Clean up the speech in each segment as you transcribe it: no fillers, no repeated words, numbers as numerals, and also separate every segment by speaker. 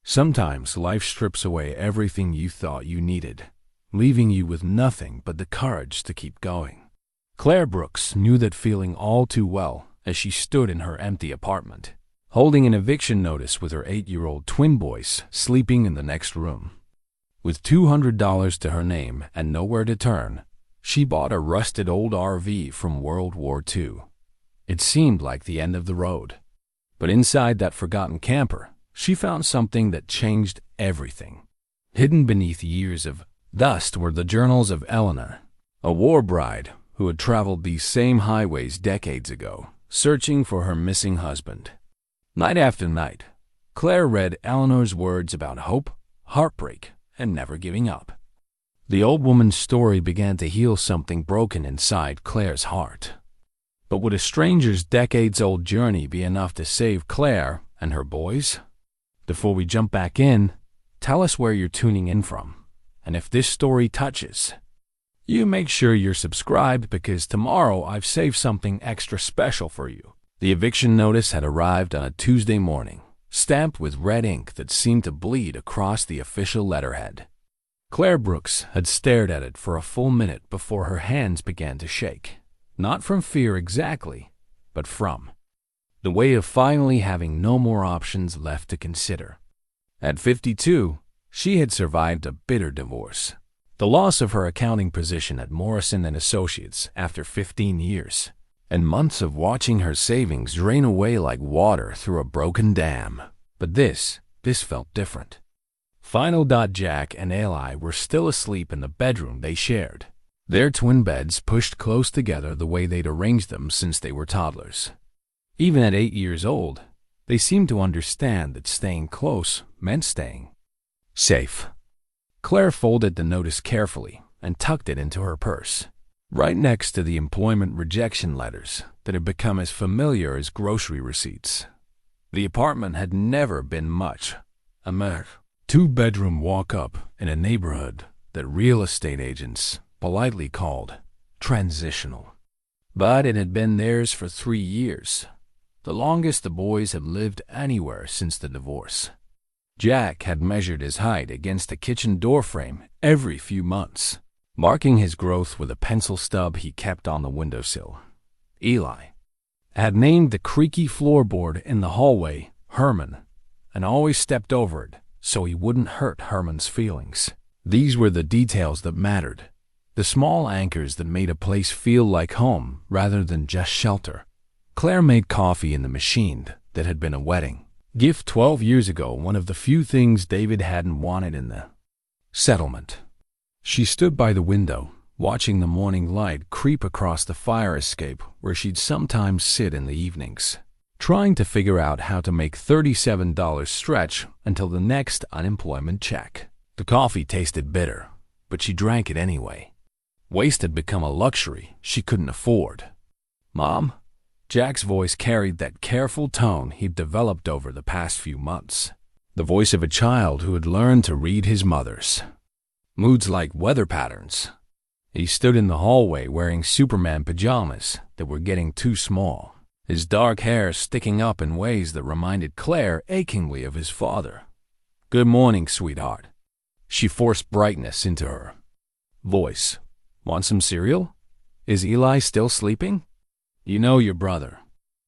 Speaker 1: Sometimes life strips away everything you thought you needed, leaving you with nothing but the courage to keep going. Claire Brooks knew that feeling all too well as she stood in her empty apartment, holding an eviction notice with her 8-year-old twin boys sleeping in the next room. With $200 to her name and nowhere to turn, she bought a rusted old RV from World War II. It seemed like the end of the road. But inside that forgotten camper, she found something that changed everything. Hidden beneath years of dust were the journals of Eleanor, a war bride who had traveled these same highways decades ago, searching for her missing husband. Night after night, Claire read Eleanor's words about hope, heartbreak, and never giving up. The old woman's story began to heal something broken inside Claire's heart. But would a stranger's decades-old journey be enough to save Claire and her boys? Before we jump back in, tell us where you're tuning in from, and if this story touches you, make sure you're subscribed because tomorrow I've saved something extra special for you. The eviction notice had arrived on a Tuesday morning, stamped with red ink that seemed to bleed across the official letterhead. Claire Brooks had stared at it for a full minute before her hands began to shake. Not from fear exactly, but from the way of finally having no more options left to consider. At 52, she had survived a bitter divorce, the loss of her accounting position at Morrison & Associates after 15 years, and months of watching her savings drain away like water through a broken dam. But this felt different. Final. Jack and Eli were still asleep in the bedroom they shared, their twin beds pushed close together the way they'd arranged them since they were toddlers. Even at 8 years old, they seemed to understand that staying close meant staying safe. Claire folded the notice carefully and tucked it into her purse, right next to the employment rejection letters that had become as familiar as grocery receipts. The apartment had never been much a mere two-bedroom walk-up in a neighborhood that real estate agents politely called transitional. But it had been theirs for 3 years, the longest the boys had lived anywhere since the divorce. Jack had measured his height against a kitchen doorframe every few months, marking his growth with a pencil stub he kept on the windowsill. Eli had named the creaky floorboard in the hallway Herman, and always stepped over it so he wouldn't hurt Herman's feelings. These were the details that mattered, the small anchors that made a place feel like home rather than just shelter. Claire made coffee in the machine that had been a wedding gift 12 years ago, one of the few things David hadn't wanted in the settlement. She stood by the window, watching the morning light creep across the fire escape where she'd sometimes sit in the evenings, trying to figure out how to make $37 stretch until the next unemployment check. The coffee tasted bitter, but she drank it anyway. Waste had become a luxury she couldn't afford. "Mom?" Jack's voice carried that careful tone he'd developed over the past few months, the voice of a child who had learned to read his mother's moods like weather patterns. He stood in the hallway wearing Superman pajamas that were getting too small, his dark hair sticking up in ways that reminded Claire achingly of his father. "Good morning, sweetheart." She forced brightness into her voice. "Want some cereal? Is Eli still sleeping? You know your brother.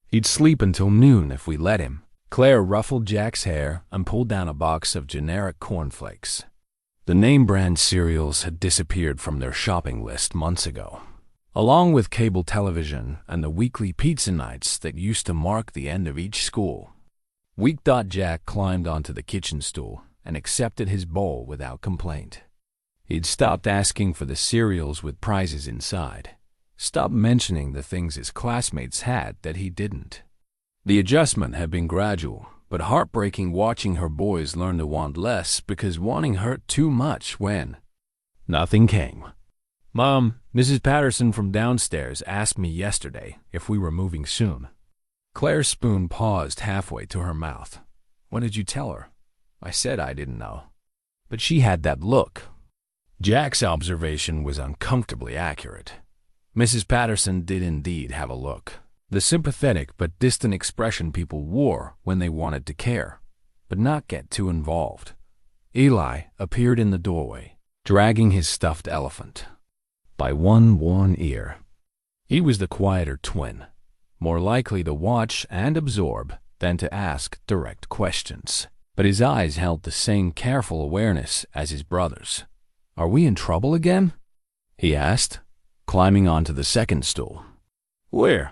Speaker 1: He'd sleep until noon if we let him." Claire ruffled Jack's hair and pulled down a box of generic cornflakes. The name-brand cereals had disappeared from their shopping list months ago, along with cable television and the weekly pizza nights that used to mark the end of each school week. Jack climbed onto the kitchen stool and accepted his bowl without complaint. He'd stopped asking for the cereals with prizes inside, stopped mentioning the things his classmates had that he didn't. The adjustment had been gradual, but heartbreaking watching her boys learn to want less because wanting hurt too much when nothing came. "Mom, Mrs. Patterson from downstairs asked me yesterday if we were moving soon." Claire's spoon paused halfway to her mouth. "What did you tell her?" "I said I didn't know." But she had that look. Jack's observation was uncomfortably accurate. Mrs. Patterson did indeed have a look, the sympathetic but distant expression people wore when they wanted to care. but not get too involved. Eli appeared in the doorway, dragging his stuffed elephant by one ear. He was the quieter twin, more likely to watch and absorb than to ask direct questions. But his eyes held the same careful awareness as his brother's. "Are we in trouble again?" he asked, climbing onto the second stool. "Where?"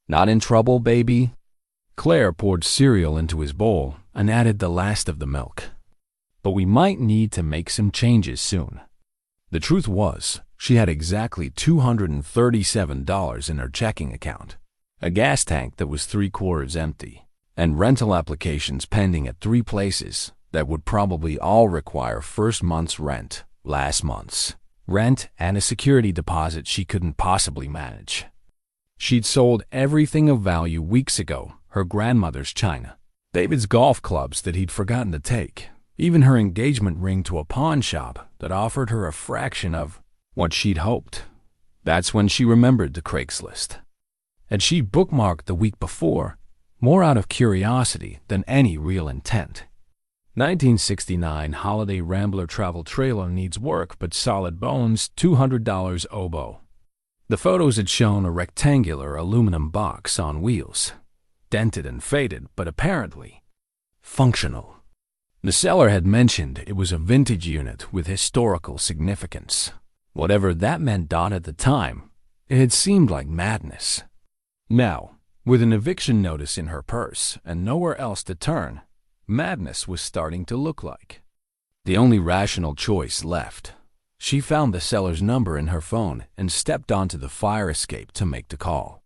Speaker 1: "Not in trouble, baby." Claire poured cereal into his bowl and added the last of the milk. "But we might need to make some changes soon." The truth was, she had exactly $237 in her checking account, a gas tank that was 3/4 empty, and rental applications pending at 3 places that would probably all require first month's rent, last month's rent, and a security deposit she couldn't possibly manage. She'd sold everything of value weeks ago, her grandmother's china, David's golf clubs that he'd forgotten to take, even her engagement ring to a pawn shop that offered her a fraction of what she'd hoped. That's when she remembered the Craigslist. And she'd bookmarked the week before, more out of curiosity than any real intent. 1969 Holiday Rambler travel trailer needs work but solid bones, $200 oboe. The photos had shown a rectangular aluminum box on wheels, dented and faded, but apparently functional. The seller had mentioned it was a vintage unit with historical significance. Whatever that meant at the time, it had seemed like madness. Now, with an eviction notice in her purse and nowhere else to turn, madness was starting to look like the only rational choice left. She found the seller's number in her phone and stepped onto the fire escape to make the call.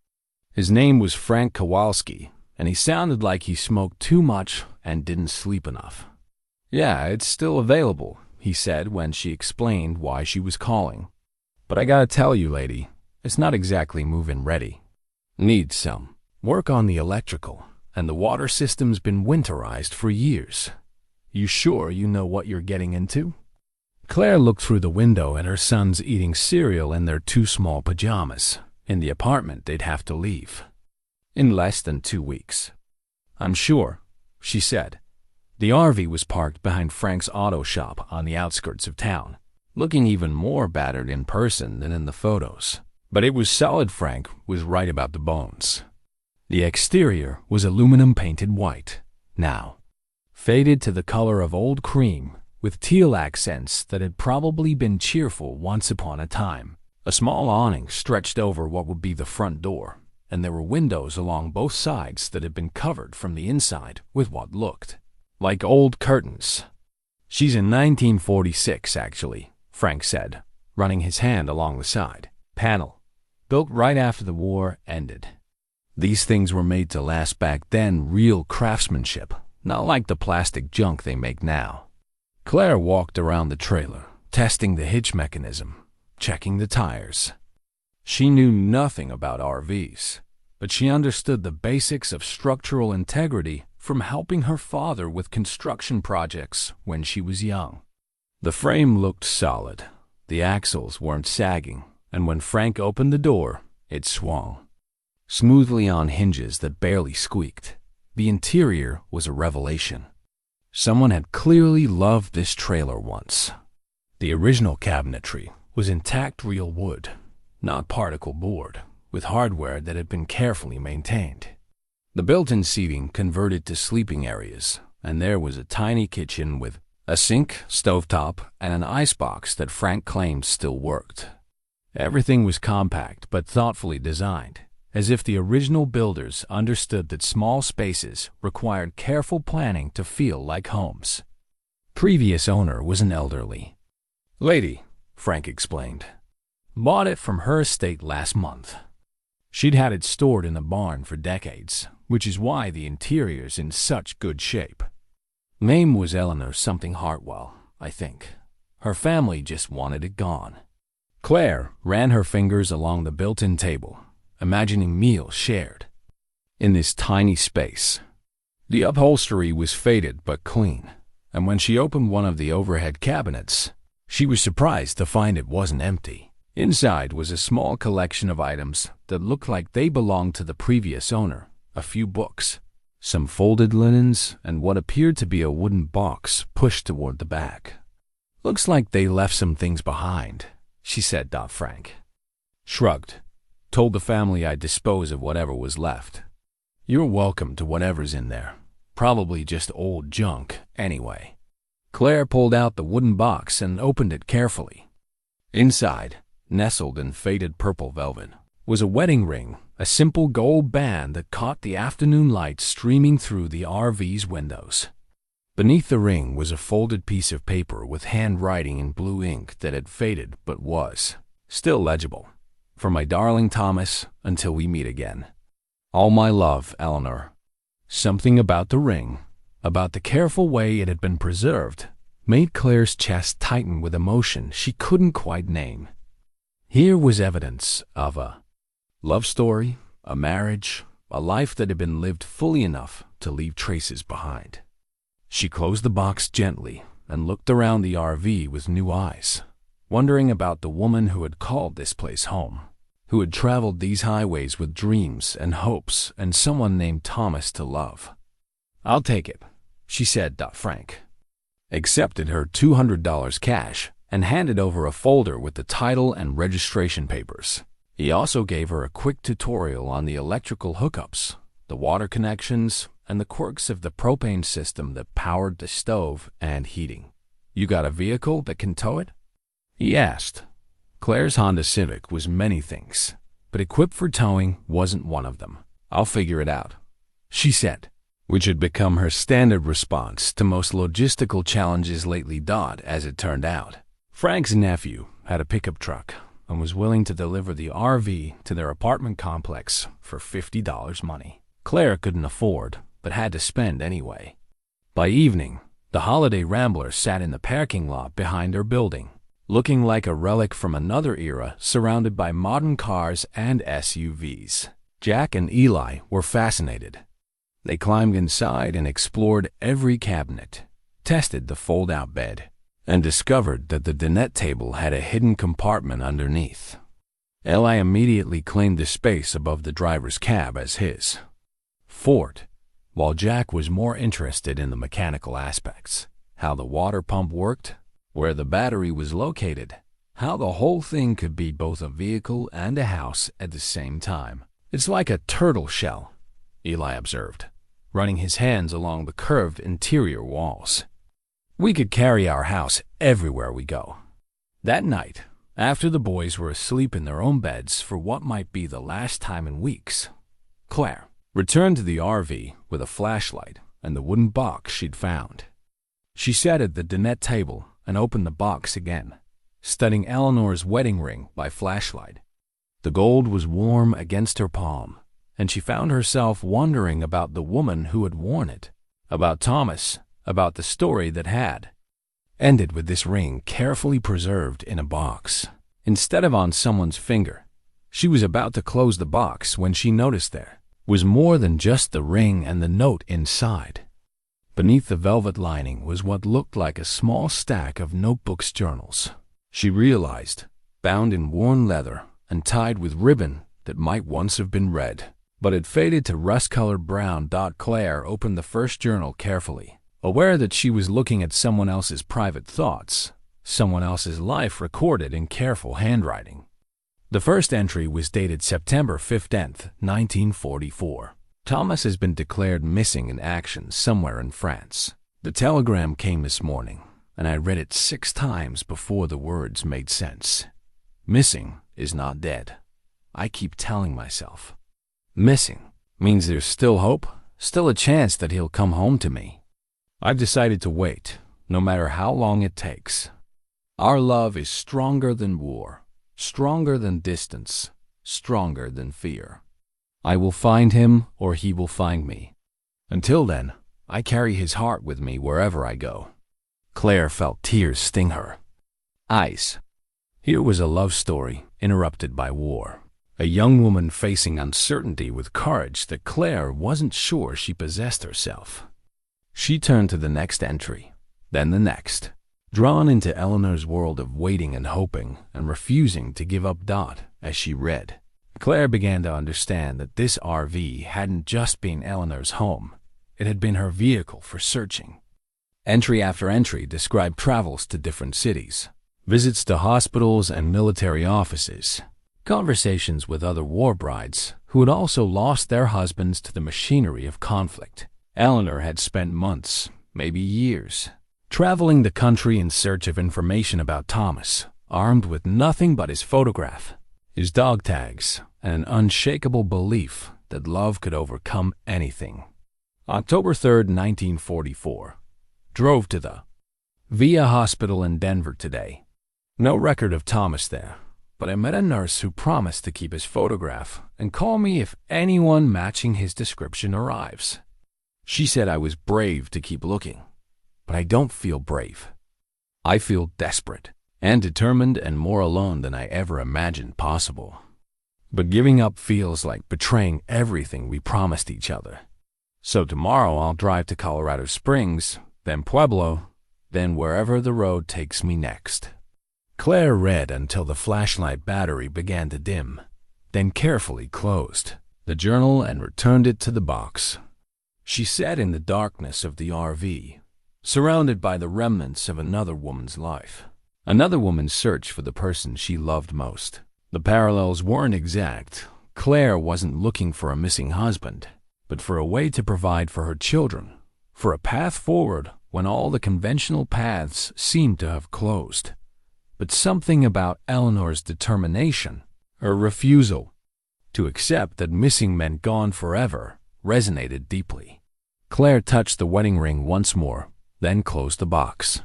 Speaker 1: His name was Frank Kowalski, and he sounded like he smoked too much and didn't sleep enough. "Yeah, it's still available," he said when she explained why she was calling. "But I gotta tell you, lady, it's not exactly move-in ready. Needs some work on the electrical, and the water system's been winterized for years. You sure you know what you're getting into?" Claire looked through the window at her sons eating cereal in their 2 small pajamas in the apartment they'd have to leave in less than 2 weeks. "I'm sure," she said. The RV was parked behind Frank's auto shop on the outskirts of town, looking even more battered in person than in the photos. But it was solid. Frank was right about the bones. The exterior was aluminum painted white, now faded to the color of old cream, with teal accents that had probably been cheerful once upon a time. A small awning stretched over what would be the front door, and there were windows along both sides that had been covered from the inside with what looked like old curtains. "She's in 1946, actually," Frank said, running his hand along the side panel. "Built right after the war ended. These things were made to last back then, real craftsmanship, not like the plastic junk they make now." Claire walked around the trailer, testing the hitch mechanism, checking the tires. She knew nothing about RVs, but she understood the basics of structural integrity from helping her father with construction projects when she was young. The frame looked solid, the axles weren't sagging, and when Frank opened the door, it swung smoothly on hinges that barely squeaked. The interior was a revelation. Someone had clearly loved this trailer once. The original cabinetry was intact real wood, not particle board, with hardware that had been carefully maintained. The built-in seating converted to sleeping areas, and there was a tiny kitchen with a sink, stovetop, and an icebox that Frank claimed still worked. Everything was compact but thoughtfully designed, as if the original builders understood that small spaces required careful planning to feel like homes. Previous owner was an elderly lady, Frank explained. Bought it from her estate last month. She'd had it stored in the barn for decades, which is why the interior's in such good shape. Name was Eleanor something Hartwell, I think. Her family just wanted it gone. Claire ran her fingers along the built-in table, imagining meals shared in this tiny space. The upholstery was faded but clean, and when she opened one of the overhead cabinets, she was surprised to find it wasn't empty. Inside was a small collection of items that looked like they belonged to the previous owner, a few books, some folded linens, and what appeared to be a wooden box pushed toward the back. "Looks like they left some things behind," she said. Frank shrugged, told the family I'd dispose of whatever was left. "You're welcome to whatever's in there. Probably just old junk, anyway." Claire pulled out the wooden box and opened it carefully. Inside, nestled in faded purple velvet, was a wedding ring, a simple gold band that caught the afternoon light streaming through the RV's windows. Beneath the ring was a folded piece of paper with handwriting in blue ink that had faded but was still legible. "For my darling Thomas, until we meet again. All my love, Eleanor." Something about the ring, about the careful way it had been preserved, made Claire's chest tighten with emotion she couldn't quite name. Here was evidence of a love story, a marriage, a life that had been lived fully enough to leave traces behind. She closed the box gently and looked around the RV with new eyes, wondering about the woman who had called this place home, who had traveled these highways with dreams and hopes and someone named Thomas to love. "I'll take it," she said. Frank accepted her $200 cash and handed over a folder with the title and registration papers. He also gave her a quick tutorial on the electrical hookups, the water connections, and the quirks of the propane system that powered the stove and heating. "You got a vehicle that can tow it?" he asked. Claire's Honda Civic was many things, but equipped for towing wasn't one of them. "I'll figure it out," she said, which had become her standard response to most logistical challenges lately. As it turned out, Frank's nephew had a pickup truck and was willing to deliver the RV to their apartment complex for $50 money. Claire couldn't afford, but had to spend anyway. By evening, the Holiday Rambler sat in the parking lot behind her building, looking like a relic from another era surrounded by modern cars and SUVs. Jack and Eli were fascinated. They climbed inside and explored every cabinet, tested the fold-out bed, and discovered that the dinette table had a hidden compartment underneath. Eli immediately claimed the space above the driver's cab as his fort, while Jack was more interested in the mechanical aspects, how the water pump worked, where the battery was located, how the whole thing could be both a vehicle and a house at the same time. "It's like a turtle shell," Eli observed, running his hands along the curved interior walls. "We could carry our house everywhere we go." That night, after the boys were asleep in their own beds for what might be the last time in weeks, Claire returned to the RV with a flashlight and the wooden box she'd found. She sat at the dinette table and opened the box again, studying Eleanor's wedding ring by flashlight. The gold was warm against her palm, and she found herself wondering about the woman who had worn it, about Thomas, about the story that had ended with this ring carefully preserved in a box, instead of on someone's finger. She was about to close the box when she noticed there was more than just the ring and the note inside. Beneath the velvet lining was what looked like a small stack of notebooks journals. She realized, bound in worn leather and tied with ribbon that might once have been red, but had faded to rust-colored brown. Claire opened the first journal carefully, aware that she was looking at someone else's private thoughts, someone else's life recorded in careful handwriting. The first entry was dated September 15th, 1944. "Thomas has been declared missing in action somewhere in France. The telegram came this morning, and I read it 6 times before the words made sense. Missing is not dead. I keep telling myself. Missing means there's still hope, still a chance that he'll come home to me. I've decided to wait, no matter how long it takes. Our love is stronger than war, stronger than distance, stronger than fear. I will find him or he will find me. Until then, I carry his heart with me wherever I go." Claire felt tears sting her eyes. Here was a love story interrupted by war. A young woman facing uncertainty with courage that Claire wasn't sure she possessed herself. She turned to the next entry, then the next, drawn into Eleanor's world of waiting and hoping and refusing to give up. As she read, Claire began to understand that this RV hadn't just been Eleanor's home. It had been her vehicle for searching. Entry after entry described travels to different cities, visits to hospitals and military offices, conversations with other war brides who had also lost their husbands to the machinery of conflict. Eleanor had spent months, maybe years, traveling the country in search of information about Thomas, armed with nothing but his photograph, his dog tags, and an unshakable belief that love could overcome anything. October 3rd, 1944. Drove to the WWII hospital in Denver today. No record of Thomas there, but I met a nurse who promised to keep his photograph and call me if anyone matching his description arrives. She said I was brave to keep looking, but I don't feel brave. I feel desperate and determined and more alone than I ever imagined possible. But giving up feels like betraying everything we promised each other. So tomorrow I'll drive to Colorado Springs, then Pueblo, then wherever the road takes me next. Claire read until the flashlight battery began to dim, then carefully closed the journal and returned it to the box. She sat in the darkness of the RV, surrounded by the remnants of another woman's life, another woman's search for the person she loved most. The parallels weren't exact. Claire wasn't looking for a missing husband, but for a way to provide for her children, for a path forward when all the conventional paths seemed to have closed. But something about Eleanor's determination, her refusal to accept that missing meant gone forever, resonated deeply. Claire touched the wedding ring once more, then closed the box.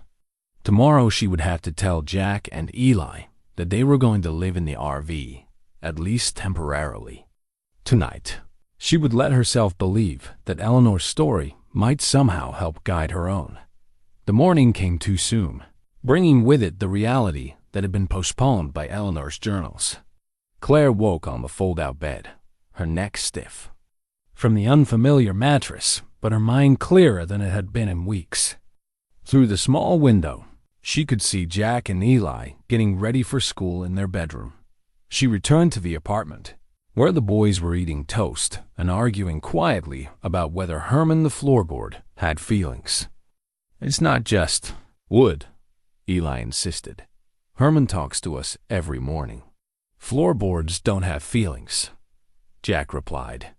Speaker 1: Tomorrow she would have to tell Jack and Eli that they were going to live in the RV, at least temporarily. Tonight, she would let herself believe that Eleanor's story might somehow help guide her own. The morning came too soon, bringing with it the reality that had been postponed by Eleanor's journals. Claire woke on the fold-out bed, her neck stiff from the unfamiliar mattress, but her mind clearer than it had been in weeks. Through the small window, she could see Jack and Eli getting ready for school in their bedroom. She returned to the apartment, where the boys were eating toast and arguing quietly about whether Herman the floorboard had feelings. "It's not just wood," Eli insisted. "Herman talks to us every morning." "Floorboards don't have feelings," Jack replied,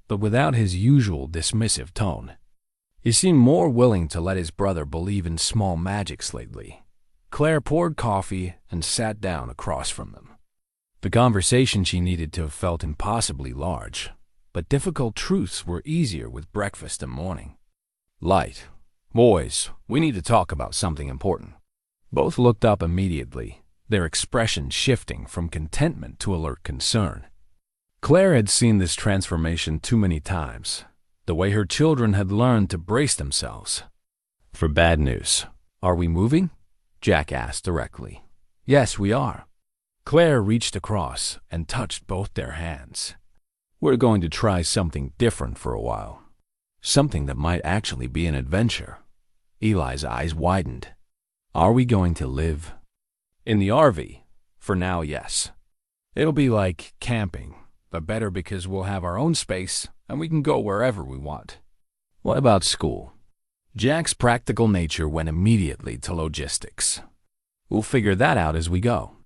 Speaker 1: but without his usual dismissive tone. He seemed more willing to let his brother believe in small magics lately. Claire poured coffee and sat down across from them. The conversation she needed to have felt impossibly large, but difficult truths were easier with breakfast and morning. "Light. Boys, we need to talk about something important." Both looked up immediately, their expression shifting from contentment to alert concern. Claire had seen this transformation too many times, the way her children had learned to brace themselves for bad news. "Are we moving?" Jack asked directly. "Yes, we are." Claire reached across and touched both their hands. "We're going to try something different for a while. Something that might actually be an adventure." Eli's eyes widened. "Are we going to live?" "In the RV. For now, yes. It'll be like camping, but better because we'll have our own space and we can go wherever we want." "What about school?" Jack's practical nature went immediately to logistics. "We'll figure that out as we go.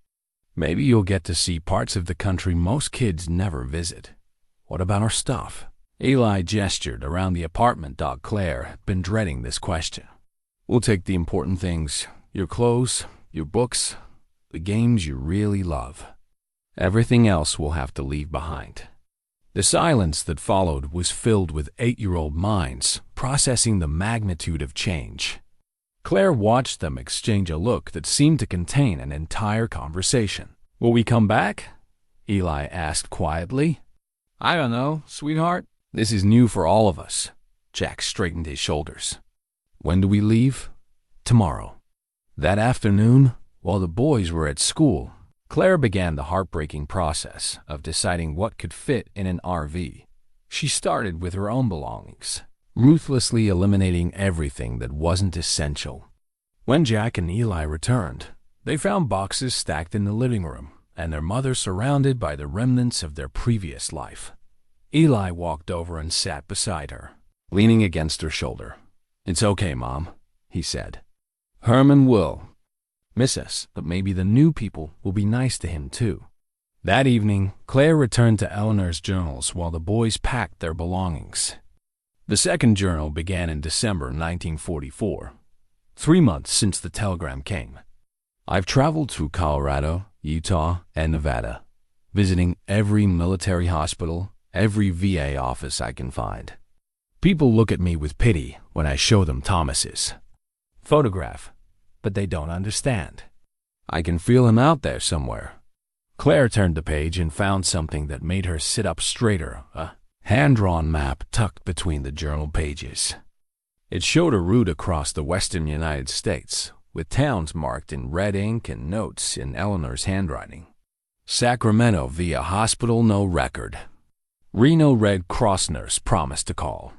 Speaker 1: Maybe you'll get to see parts of the country most kids never visit. What about our stuff?" Eli gestured around the apartment. Claire had been dreading this question. "We'll take the important things, your clothes, your books, the games you really love. Everything else we'll have to leave behind." The silence that followed was filled with 8-year-old minds processing the magnitude of change. Claire watched them exchange a look that seemed to contain an entire conversation. "Will we come back?" Eli asked quietly. "I don't know, sweetheart. This is new for all of us." Jack straightened his shoulders. "When do we leave?" "Tomorrow." That afternoon, while the boys were at school, Claire began the heartbreaking process of deciding what could fit in an RV. She started with her own belongings, ruthlessly eliminating everything that wasn't essential. When Jack and Eli returned, they found boxes stacked in the living room and their mother surrounded by the remnants of their previous life. Eli walked over and sat beside her, leaning against her shoulder. "It's okay, Mom," he said. "Herman will miss us, but maybe the new people will be nice to him too." That evening, Claire returned to Eleanor's journals while the boys packed their belongings. The second journal began in December 1944, 3 months since the telegram came. "I've traveled through Colorado, Utah, and Nevada, visiting every military hospital, every VA office I can find. People look at me with pity when I show them Thomas's photograph, but they don't understand. I can feel him out there somewhere." Claire turned the page and found something that made her sit up straighter, a hand-drawn map tucked between the journal pages. It showed a route across the western United States, with towns marked in red ink and notes in Eleanor's handwriting. Sacramento via hospital, no record. Reno Red Cross nurse promised to call.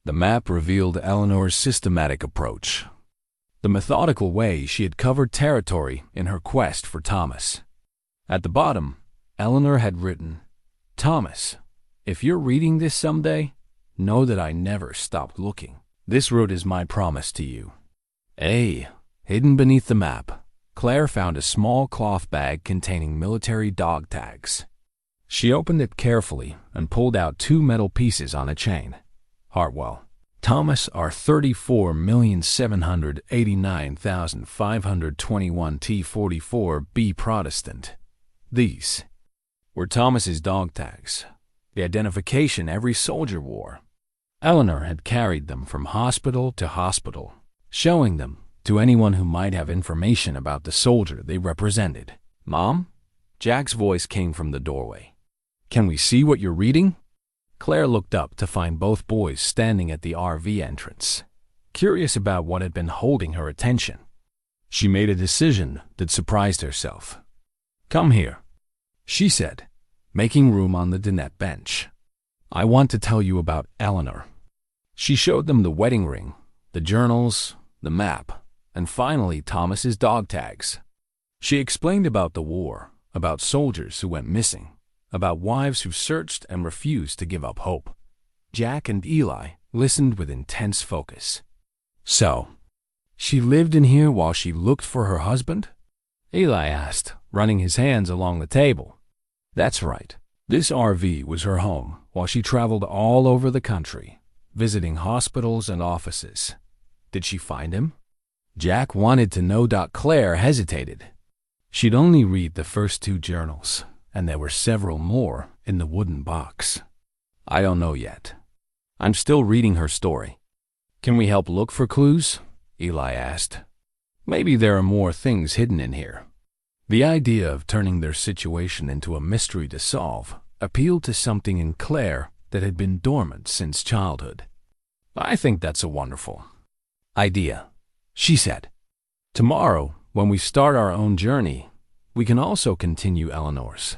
Speaker 1: The map revealed Eleanor's systematic approach, the methodical way she had covered territory in her quest for Thomas. At the bottom, Eleanor had written, "Thomas, if you're reading this someday, know that I never stopped looking. This route is my promise to you." Hidden beneath the map, Claire found a small cloth bag containing military dog tags. She opened it carefully and pulled out 2 metal pieces on a chain. Hartwell, Thomas R. 34,789,521 T44 B Protestant. These were Thomas's dog tags, the identification every soldier wore. Eleanor had carried them from hospital to hospital, showing them to anyone who might have information about the soldier they represented. "Mom?" Jack's voice came from the doorway. "Can we see what you're reading?" Claire looked up to find both boys standing at the RV entrance, curious about what had been holding her attention. She made a decision that surprised herself. "Come here," she said, making room on the dinette bench. "I want to tell you about Eleanor." She showed them the wedding ring, the journals, the map, and finally Thomas's dog tags. She explained about the war, about soldiers who went missing, about wives who searched and refused to give up hope. Jack and Eli listened with intense focus. "So, she lived in here while she looked for her husband?" Eli asked, running his hands along the table. "That's right. This RV was her home while she traveled all over the country, visiting hospitals and offices. Did she find him?" Jack wanted to know. Claire hesitated. She'd only read the first 2 journals, and there were several more in the wooden box. "I don't know yet. I'm still reading her story." "Can we help look for clues?" Eli asked. "Maybe there are more things hidden in here." The idea of turning their situation into a mystery to solve appealed to something in Claire that had been dormant since childhood. "I think that's a wonderful idea," she said. "Tomorrow, when we start our own journey, we can also continue Eleanor's.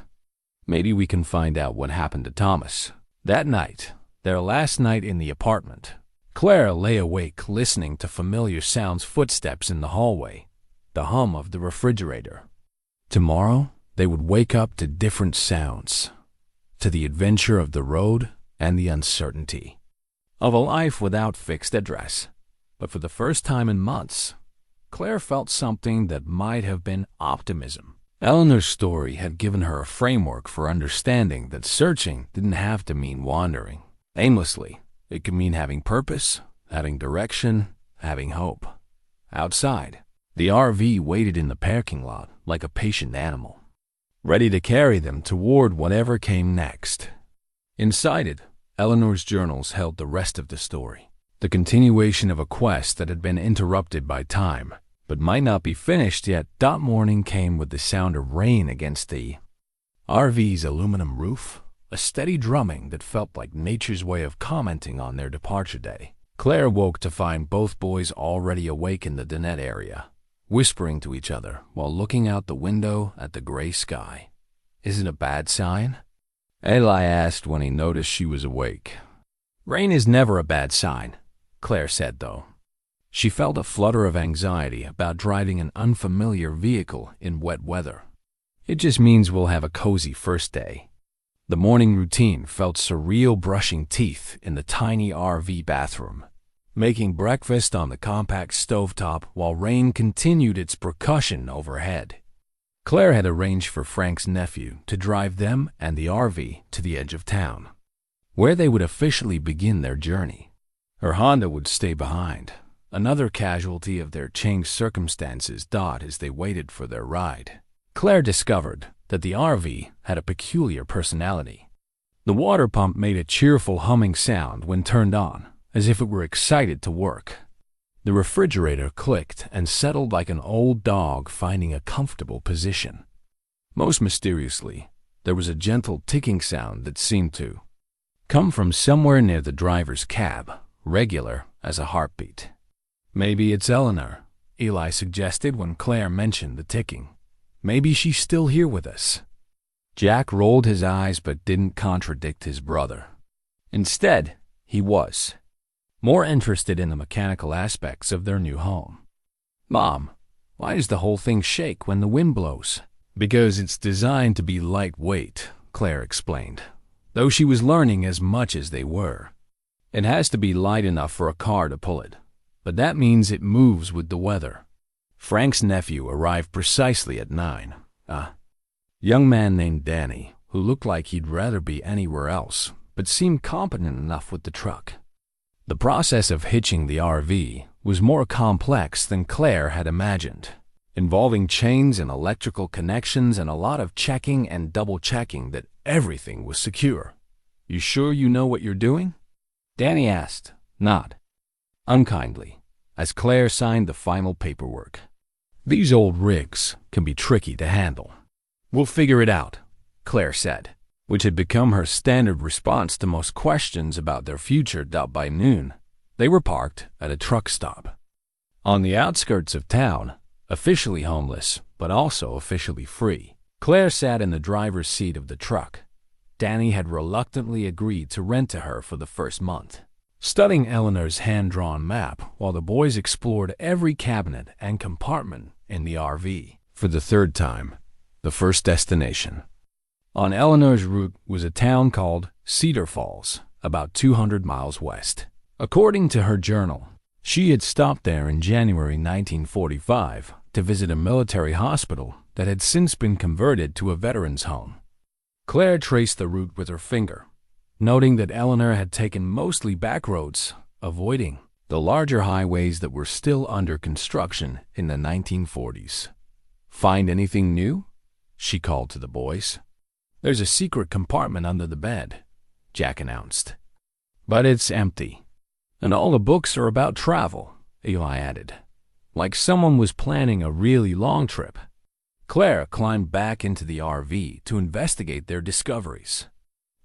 Speaker 1: Maybe we can find out what happened to Thomas." That night, their last night in the apartment, Claire lay awake listening to familiar sounds, footsteps in the hallway, the hum of the refrigerator. Tomorrow, they would wake up to different sounds, to the adventure of the road and the uncertainty of a life without fixed address. But for the first time in months, Claire felt something that might have been optimism. Eleanor's story had given her a framework for understanding that searching didn't have to mean wandering aimlessly. It could mean having purpose, having direction, having hope. Outside, the RV waited in the parking lot like a patient animal, ready to carry them toward whatever came next. Inside it, Eleanor's journals held the rest of the story, the continuation of a quest that had been interrupted by time, but might not be finished yet. Morning came with the sound of rain against the RV's aluminum roof, a steady drumming that felt like nature's way of commenting on their departure day. Claire woke to find both boys already awake in the dinette area, whispering to each other while looking out the window at the gray sky. "Is it a bad sign?" Eli asked when he noticed she was awake. "Rain is never a bad sign," Claire said, though. She felt a flutter of anxiety about driving an unfamiliar vehicle in wet weather. "It just means we'll have a cozy first day." The morning routine felt surreal, brushing teeth in the tiny RV bathroom, making breakfast on the compact stovetop while rain continued its percussion overhead. Claire had arranged for Frank's nephew to drive them and the RV to the edge of town, where they would officially begin their journey. Her Honda would stay behind, another casualty of their changed circumstances. As they waited for their ride, Claire discovered that the RV had a peculiar personality. The water pump made a cheerful humming sound when turned on, as if it were excited to work. The refrigerator clicked and settled like an old dog finding a comfortable position. Most mysteriously, there was a gentle ticking sound that seemed to come from somewhere near the driver's cab, regular as a heartbeat. "Maybe it's Eleanor," Eli suggested when Claire mentioned the ticking. "Maybe she's still here with us." Jack rolled his eyes but didn't contradict his brother. Instead, he was more interested in the mechanical aspects of their new home. "Mom, why does the whole thing shake when the wind blows?" "Because it's designed to be lightweight," Claire explained, though she was learning as much as they were. "It has to be light enough for a car to pull it, but that means it moves with the weather." Frank's nephew arrived precisely at 9. A young man named Danny, who looked like he'd rather be anywhere else, but seemed competent enough with the truck. The process of hitching the RV was more complex than Claire had imagined, involving chains and electrical connections and a lot of checking and double-checking that everything was secure. "You sure you know what you're doing?" Danny asked, not unkindly, as Claire signed the final paperwork. "These old rigs can be tricky to handle." "We'll figure it out," Claire said, which had become her standard response to most questions about their future. By noon, they were parked at a truck stop on the outskirts of town, officially homeless, but also officially free. Claire sat in the driver's seat of the truck. Danny had reluctantly agreed to rent to her for the first month, studying Eleanor's hand-drawn map while the boys explored every cabinet and compartment in the RV. For the third time, the first destination on Eleanor's route was a town called Cedar Falls, about 200 miles west. According to her journal, she had stopped there in January 1945 to visit a military hospital that had since been converted to a veterans' home. Claire traced the route with her finger, noting that Eleanor had taken mostly back roads, avoiding the larger highways that were still under construction in the 1940s. "Find anything new?" she called to the boys. "There's a secret compartment under the bed," Jack announced. "But it's empty. And all the books are about travel," Eli added, like someone was planning a really long trip. Claire climbed back into the RV to investigate their discoveries.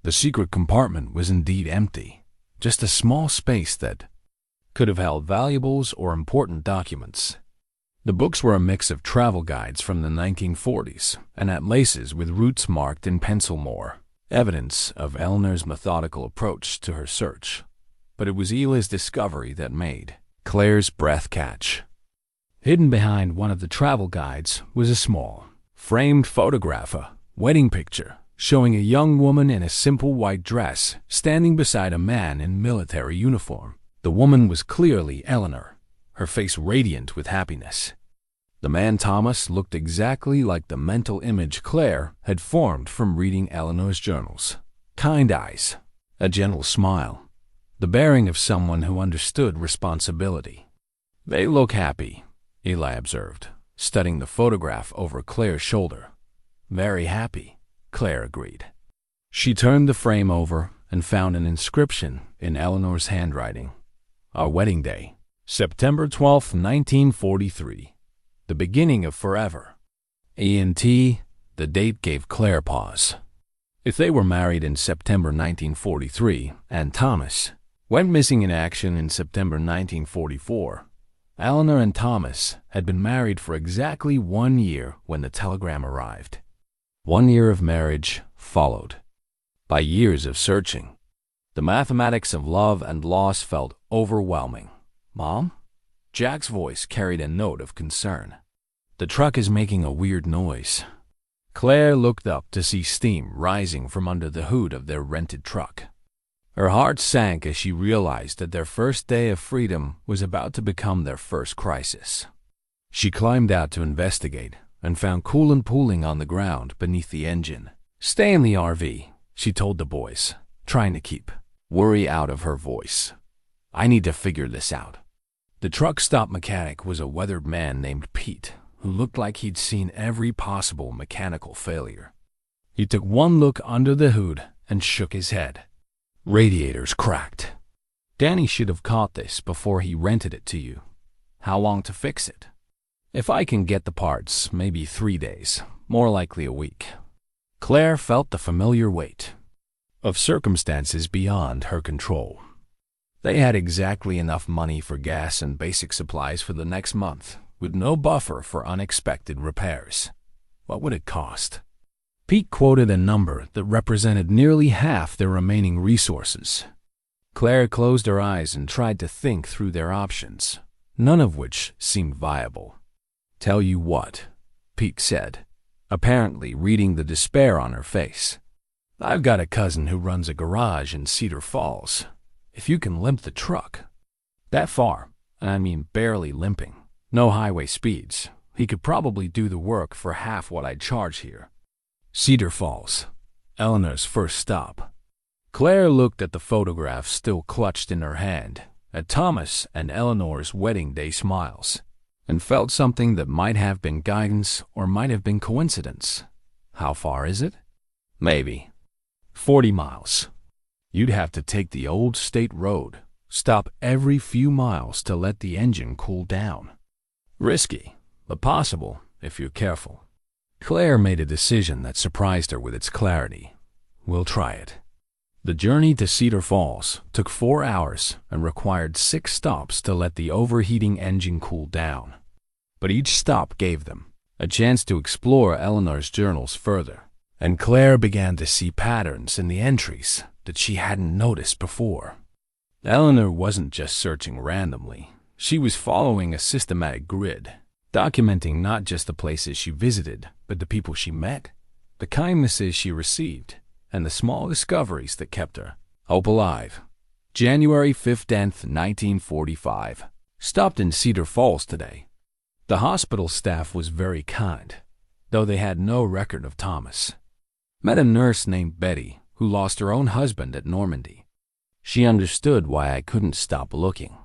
Speaker 1: The secret compartment was indeed empty, just a small space that could have held valuables or important documents. The books were a mix of travel guides from the 1940s and atlases with routes marked in pencil more, evidence of Eleanor's methodical approach to her search. But it was Eli's discovery that made Claire's breath catch. Hidden behind one of the travel guides was a small, framed photograph, a wedding picture, showing a young woman in a simple white dress standing beside a man in military uniform. The woman was clearly Eleanor, her face radiant with happiness. The man, Thomas, looked exactly like the mental image Claire had formed from reading Eleanor's journals. Kind eyes, a gentle smile, the bearing of someone who understood responsibility. "They look happy," Eli observed, studying the photograph over Claire's shoulder. "Very happy," Claire agreed. She turned the frame over and found an inscription in Eleanor's handwriting. "Our wedding day, September 12th, 1943. The beginning of forever." E.N.T. The date gave Claire pause. If they were married in September 1943 and Thomas went missing in action in September 1944, Eleanor and Thomas had been married for exactly 1 year when the telegram arrived. 1 year of marriage followed by years of searching. The mathematics of love and loss felt overwhelming. "Mom?" Jack's voice carried a note of concern. "The truck is making a weird noise." Claire looked up to see steam rising from under the hood of their rented truck. Her heart sank as she realized that their first day of freedom was about to become their first crisis. She climbed out to investigate and found coolant pooling on the ground beneath the engine. "Stay in the RV," she told the boys, trying to keep worry out of her voice. "I need to figure this out." The truck stop mechanic was a weathered man named Pete, who looked like he'd seen every possible mechanical failure. He took one look under the hood and shook his head. Radiators cracked. "Danny should have caught this before he rented it to you. How long to fix it?" "If I can get the parts, maybe 3 days, more likely a week." Claire felt the familiar weight of circumstances beyond her control. They had exactly enough money for gas and basic supplies for the next month, with no buffer for unexpected repairs. What would it cost? Pete quoted a number that represented nearly half their remaining resources. Claire closed her eyes and tried to think through their options, none of which seemed viable. "Tell you what," Pete said, apparently reading the despair on her face. "I've got a cousin who runs a garage in Cedar Falls. If you can limp the truck that far, and I mean barely limping, no highway speeds, he could probably do the work for half what I'd charge here." Cedar Falls, Eleanor's first stop. Claire looked at the photograph still clutched in her hand, at Thomas and Eleanor's wedding day smiles, and felt something that might have been guidance or might have been coincidence. How far is it? Maybe 40 miles. You'd have to take the old state road, stop every few miles to let the engine cool down. Risky, but possible if you're careful. Claire made a decision that surprised her with its clarity. "We'll try it." The journey to Cedar Falls took 4 hours and required 6 stops to let the overheating engine cool down. But each stop gave them a chance to explore Eleanor's journals further, and Claire began to see patterns in the entries that she hadn't noticed before. Eleanor wasn't just searching randomly. She was following a systematic grid, documenting not just the places she visited, but the people she met, the kindnesses she received, and the small discoveries that kept her hope alive. January 15th, 1945. Stopped in Cedar Falls today. The hospital staff was very kind, though they had no record of Thomas. Met a nurse named Betty who lost her own husband at Normandy. She understood why I couldn't stop looking.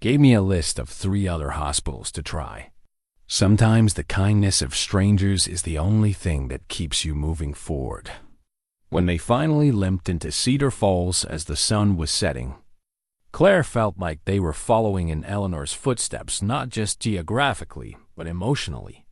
Speaker 1: Gave me a list of 3 other hospitals to try. Sometimes the kindness of strangers is the only thing that keeps you moving forward. When they finally limped into Cedar Falls as the sun was setting, Claire felt like they were following in Eleanor's footsteps not just geographically, but emotionally.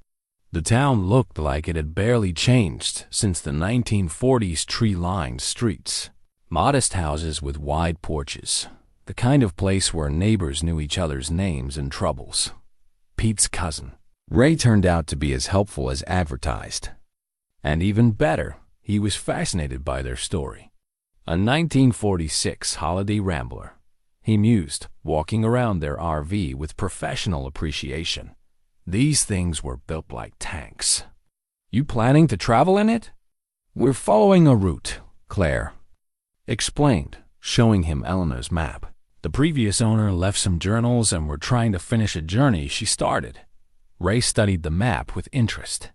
Speaker 1: The town looked like it had barely changed since the 1940s tree-lined streets. Modest houses with wide porches, the kind of place where neighbors knew each other's names and troubles. Pete's cousin, Ray, turned out to be as helpful as advertised. And even better, he was fascinated by their story. A 1946 holiday rambler, he mused, walking around their RV with professional appreciation. These things were built like tanks. "You planning to travel in it?" "We're following a route," Claire explained, showing him Eleanor's map. The previous owner left some journals and were trying to finish a journey she started. Ray studied the map with interest.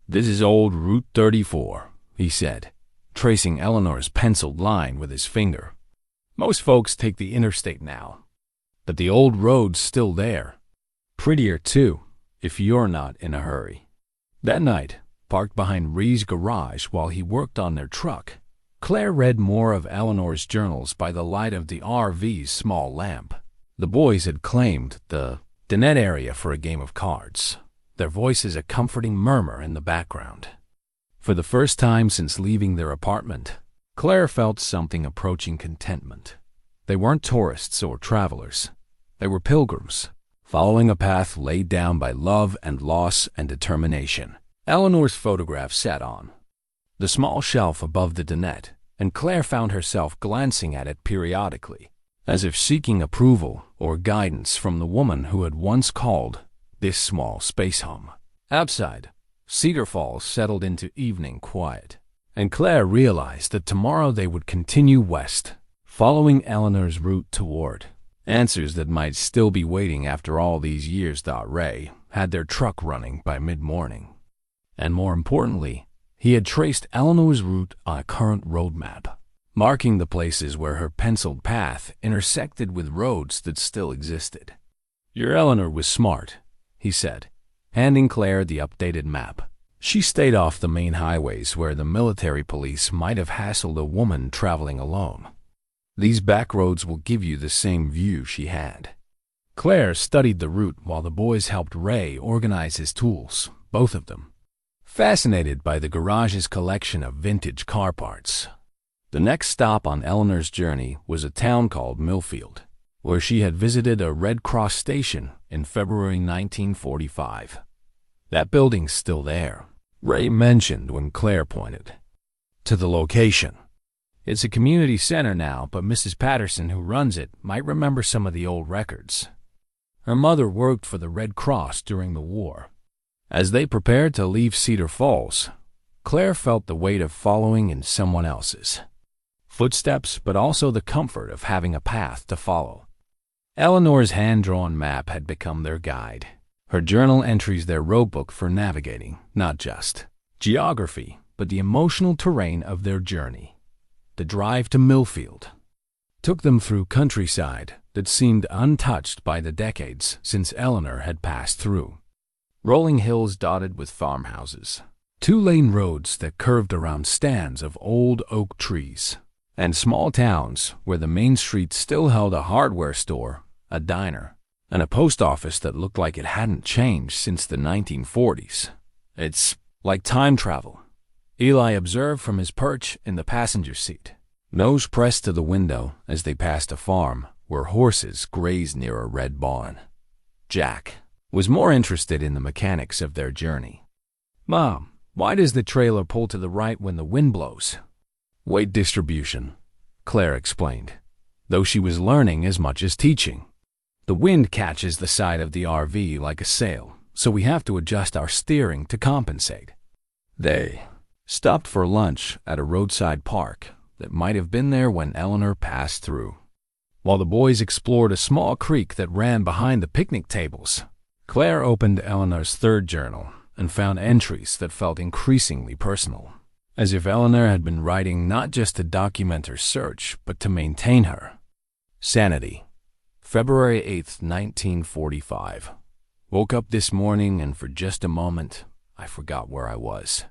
Speaker 1: "This is old Route 34, he said, tracing Eleanor's penciled line with his finger. "Most folks take the interstate now, but the old road's still there. Prettier, too, if you're not in a hurry." That night, parked behind Ree's garage while he worked on their truck, Claire read more of Eleanor's journals by the light of the RV's small lamp. The boys had claimed the dinette area for a game of cards, their voices a comforting murmur in the background. For the first time since leaving their apartment, Claire felt something approaching contentment. They weren't tourists or travelers. They were pilgrims, following a path laid down by love and loss and determination. Eleanor's photograph sat on the small shelf above the dinette, and Claire found herself glancing at it periodically, as if seeking approval or guidance from the woman who had once called this small space home. Outside, Cedar Falls settled into evening quiet, and Claire realized that tomorrow they would continue west, following Eleanor's route toward answers that might still be waiting after all these years. Ray had their truck running by mid-morning. And more importantly, he had traced Eleanor's route on a current road map, marking the places where her penciled path intersected with roads that still existed. Your Eleanor was smart, he said, handing Claire the updated map. She stayed off the main highways where the military police might have hassled a woman traveling alone. These back roads will give you the same view she had. Claire studied the route while the boys helped Ray organize his tools, both of them fascinated by the garage's collection of vintage car parts. The next stop on Eleanor's journey was a town called Millfield, where she had visited a Red Cross station in February 1945. That building's still there, Ray mentioned when Claire pointed to the location. It's a community center now, but Mrs. Patterson, who runs it, might remember some of the old records. Her mother worked for the Red Cross during the war. As they prepared to leave Cedar Falls, Claire felt the weight of following in someone else's footsteps, but also the comfort of having a path to follow. Eleanor's hand-drawn map had become their guide, her journal entries their roadbook for navigating, not just geography, but the emotional terrain of their journey. The drive to Millfield took them through countryside that seemed untouched by the decades since Eleanor had passed through. Rolling hills dotted with farmhouses, two-lane roads that curved around stands of old oak trees, and small towns where the main street still held a hardware store, a diner, and a post office that looked like it hadn't changed since the 1940s. It's like time travel, Eli observed from his perch in the passenger seat, nose pressed to the window as they passed a farm where horses grazed near a red barn. Jack was more interested in the mechanics of their journey. "Mom, why does the trailer pull to the right when the wind blows?" "Weight distribution," Claire explained, though she was learning as much as teaching. "The wind catches the side of the RV like a sail, so we have to adjust our steering to compensate." They stopped for lunch at a roadside park that might have been there when Eleanor passed through. While the boys explored a small creek that ran behind the picnic tables, Claire opened Eleanor's third journal and found entries that felt increasingly personal, as if Eleanor had been writing not just to document her search, but to maintain her sanity. February 8th, 1945. Woke up this morning and for just a moment, I forgot where I was.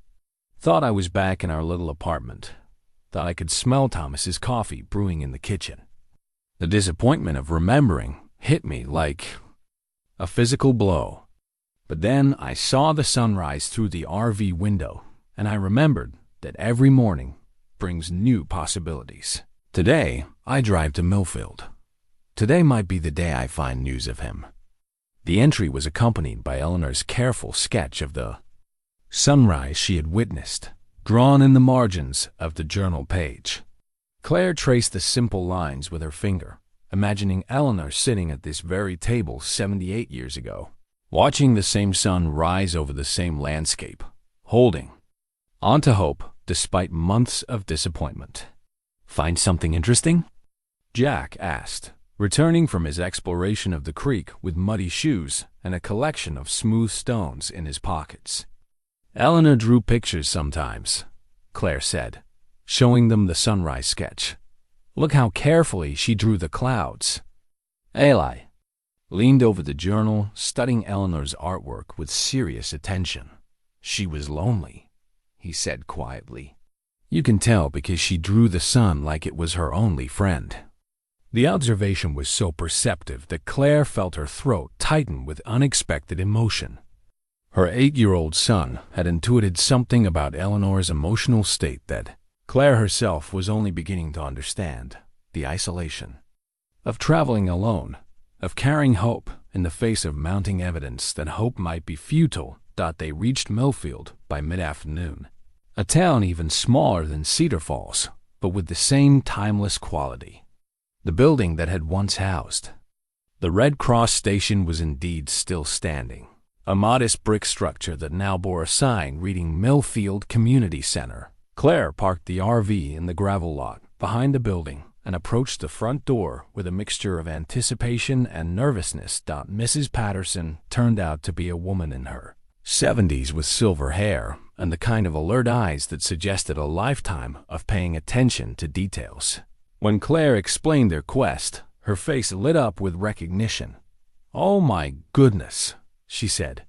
Speaker 1: Thought I was back in our little apartment. Thought I could smell Thomas's coffee brewing in the kitchen. The disappointment of remembering hit me like a physical blow. But then I saw the sunrise through the RV window, and I remembered that every morning brings new possibilities. Today, I drive to Millfield. Today might be the day I find news of him. The entry was accompanied by Eleanor's careful sketch of the sunrise she had witnessed, drawn in the margins of the journal page. Claire traced the simple lines with her finger, imagining Eleanor sitting at this very table 78 years ago, watching the same sun rise over the same landscape, holding on to hope despite months of disappointment. "Find something interesting?" Jack asked, returning from his exploration of the creek with muddy shoes and a collection of smooth stones in his pockets. "Eleanor drew pictures sometimes," Claire said, showing them the sunrise sketch. "Look how carefully she drew the clouds." Eli leaned over the journal, studying Eleanor's artwork with serious attention. "She was lonely," he said quietly. "You can tell because she drew the sun like it was her only friend." The observation was so perceptive that Claire felt her throat tighten with unexpected emotion. Her 8-year-old son had intuited something about Eleanor's emotional state that Claire herself was only beginning to understand: the isolation of traveling alone, of carrying hope in the face of mounting evidence that hope might be futile. They reached Millfield by mid-afternoon, a town even smaller than Cedar Falls, but with the same timeless quality. The building that had once housed the Red Cross station was indeed still standing, a modest brick structure that now bore a sign reading Millfield Community Center. Claire parked the RV in the gravel lot behind the building and approached the front door with a mixture of anticipation and nervousness. Mrs. Patterson turned out to be a woman in her 70s with silver hair and the kind of alert eyes that suggested a lifetime of paying attention to details. When Claire explained their quest, her face lit up with recognition. "Oh my goodness," she said.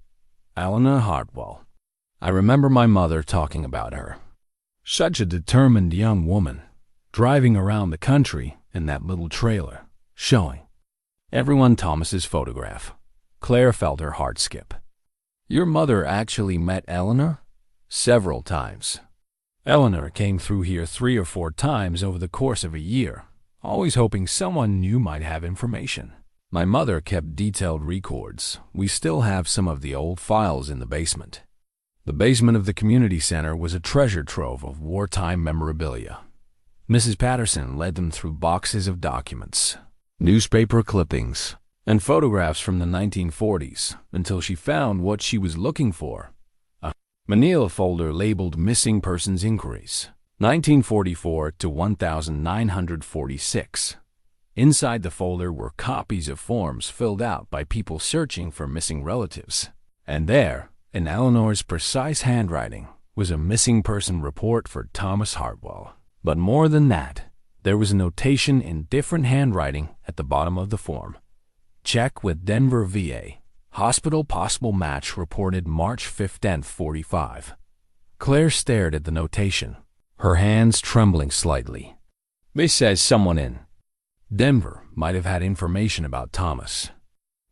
Speaker 1: "Eleanor Hartwell. I remember my mother talking about her. Such a determined young woman, driving around the country in that little trailer, showing everyone Thomas's photograph." Claire felt her heart skip. "Your mother actually met Eleanor?" "Several times. Eleanor came through here 3 or 4 times over the course of a year, always hoping someone new might have information. My mother kept detailed records. We still have some of the old files in the basement." The basement of the community center was a treasure trove of wartime memorabilia. Mrs. Patterson led them through boxes of documents, newspaper clippings, and photographs from the 1940s until she found what she was looking for. A manila folder labeled Missing Persons Inquiries, 1944 to 1946. Inside the folder were copies of forms filled out by people searching for missing relatives. And there, in Eleanor's precise handwriting, was a missing person report for Thomas Hartwell. But more than that, there was a notation in different handwriting at the bottom of the form. "Check with Denver VA. Hospital possible match reported March 15, 45. Claire stared at the notation, her hands trembling slightly. "This says someone in Denver might have had information about Thomas."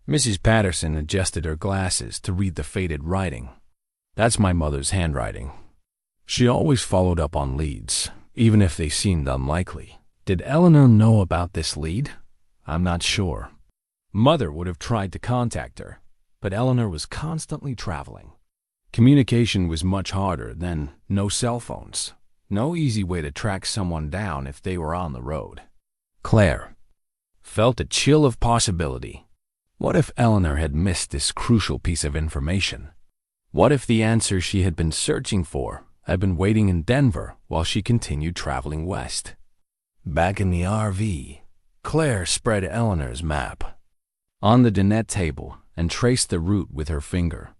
Speaker 1: Mrs. Patterson adjusted her glasses to read the faded writing. "That's my mother's handwriting. She always followed up on leads, even if they seemed unlikely. Did Eleanor know about this lead? I'm not sure. Mother would have tried to contact her, but Eleanor was constantly traveling. Communication was much harder then. No cell phones. No easy way to track someone down if they were on the road." Claire felt a chill of possibility. What if Eleanor had missed this crucial piece of information? What if the answer she had been searching for had been waiting in Denver while she continued traveling west? Back in the RV, Claire spread Eleanor's map on the dinette table and traced the route with her finger.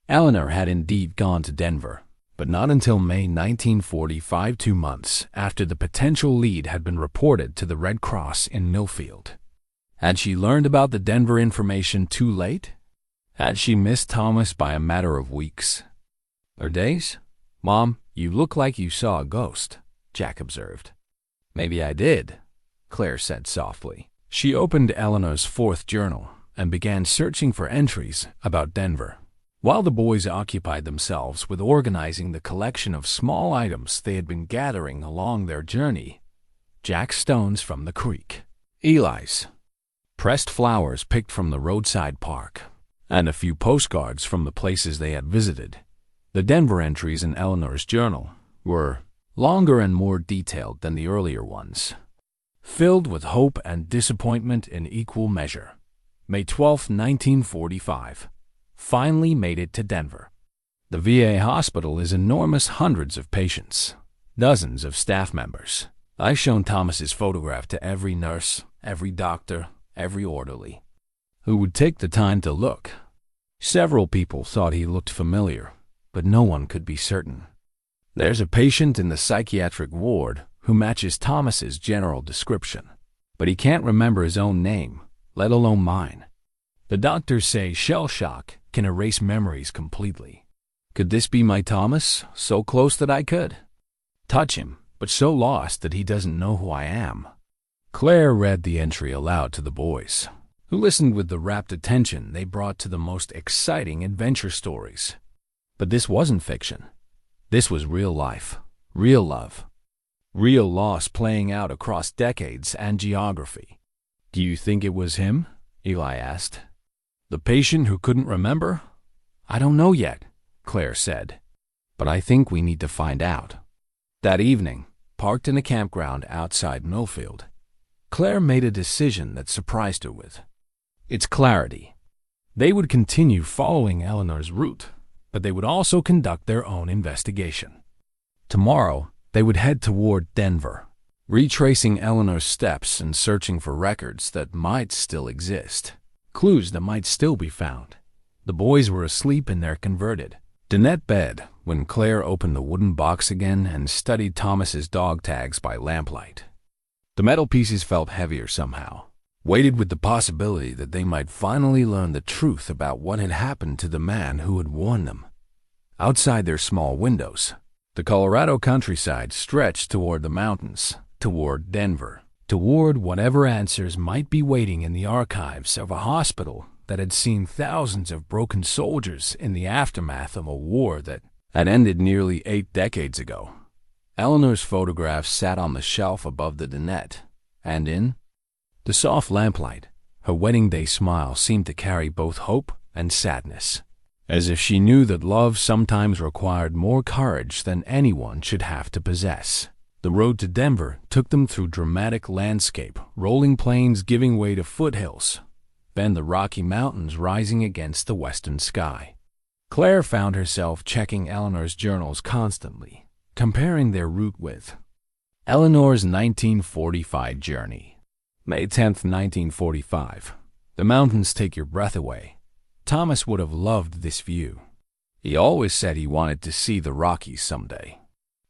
Speaker 1: Eleanor had indeed gone to Denver, but not until May 1945, 2 months after the potential lead had been reported to the Red Cross in Millfield. Had she learned about the Denver information too late? Had she missed Thomas by a matter of weeks or days? "Mom, you look like you saw a ghost," Jack observed. "Maybe I did," Claire said softly. She opened Eleanor's 4th journal and began searching for entries about Denver. While the boys occupied themselves with organizing the collection of small items they had been gathering along their journey, Jack's stones from the creek, Eli's pressed flowers picked from the roadside park, and a few postcards from the places they had visited, the Denver entries in Eleanor's journal were longer and more detailed than the earlier ones, filled with hope and disappointment in equal measure. May 12, 1945. Finally made it to Denver. The VA hospital is enormous, hundreds of patients, dozens of staff members. I've shown Thomas's photograph to every nurse, every doctor, every orderly who would take the time to look. Several people thought he looked familiar, but no one could be certain. There's a patient in the psychiatric ward who matches Thomas's general description, but he can't remember his own name, let alone mine. The doctors say shell shock can erase memories completely. Could this be my Thomas, so close that I could touch him, but so lost that he doesn't know who I am? Claire read the entry aloud to the boys, who listened with the rapt attention they brought to the most exciting adventure stories. But this wasn't fiction. This was real life, real love, real loss playing out across decades and geography. "Do you think it was him?" Eli asked. "The patient who couldn't remember?" "I don't know yet," Claire said, "but I think we need to find out." That evening, parked in a campground outside Millfield, Claire made a decision that surprised her with its clarity. They would continue following Eleanor's route, but they would also conduct their own investigation. Tomorrow, they would head toward Denver, retracing Eleanor's steps and searching for records that might still exist, clues that might still be found. The boys were asleep in their converted dinette bed when Claire opened the wooden box again and studied Thomas's dog tags by lamplight. The metal pieces felt heavier somehow, weighted with the possibility that they might finally learn the truth about what had happened to the man who had warned them. Outside their small windows, the Colorado countryside stretched toward the mountains, toward Denver, toward whatever answers might be waiting in the archives of a hospital that had seen thousands of broken soldiers in the aftermath of a war that had ended nearly 8 decades ago. Eleanor's photograph sat on the shelf above the dinette, and in the soft lamplight, her wedding day smile seemed to carry both hope and sadness, as if she knew that love sometimes required more courage than anyone should have to possess. The road to Denver took them through dramatic landscape, rolling plains giving way to foothills, then the Rocky Mountains rising against the western sky. Claire found herself checking Eleanor's journals constantly, comparing their route with Eleanor's 1945 journey. May 10th, 1945. The mountains take your breath away. Thomas would have loved this view. He always said he wanted to see the Rockies someday.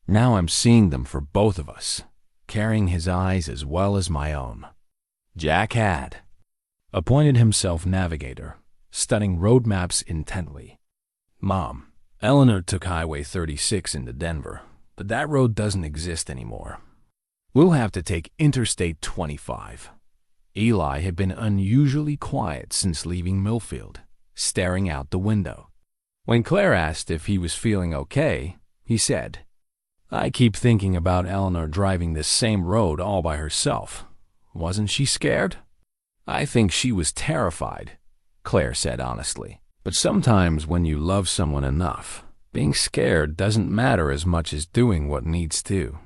Speaker 1: Now I'm seeing them for both of us, carrying his eyes as well as my own. Jack had appointed himself navigator, studying road maps intently. Mom, Eleanor took Highway 36 into Denver, but that road doesn't exist anymore. We'll have to take Interstate 25. Eli had been unusually quiet since leaving Millfield, staring out the window. When Claire asked if he was feeling okay, he said, "I keep thinking about Eleanor driving this same road all by herself. Wasn't she scared?" "I think she was terrified," Claire said honestly. "But sometimes when you love someone enough, being scared doesn't matter as much as doing what needs to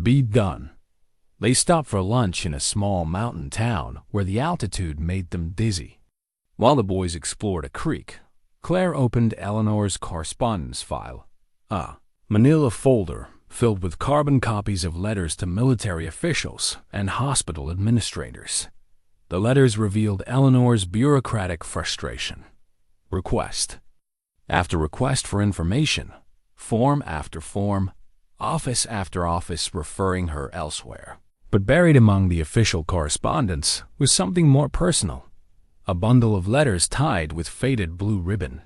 Speaker 1: be done." They stopped for lunch in a small mountain town where the altitude made them dizzy. While the boys explored a creek, Claire opened Eleanor's correspondence file, a manila folder filled with carbon copies of letters to military officials and hospital administrators. The letters revealed Eleanor's bureaucratic frustration. Request after request for information, form after form, office after office referring her elsewhere. But buried among the official correspondence was something more personal, a bundle of letters tied with faded blue ribbon.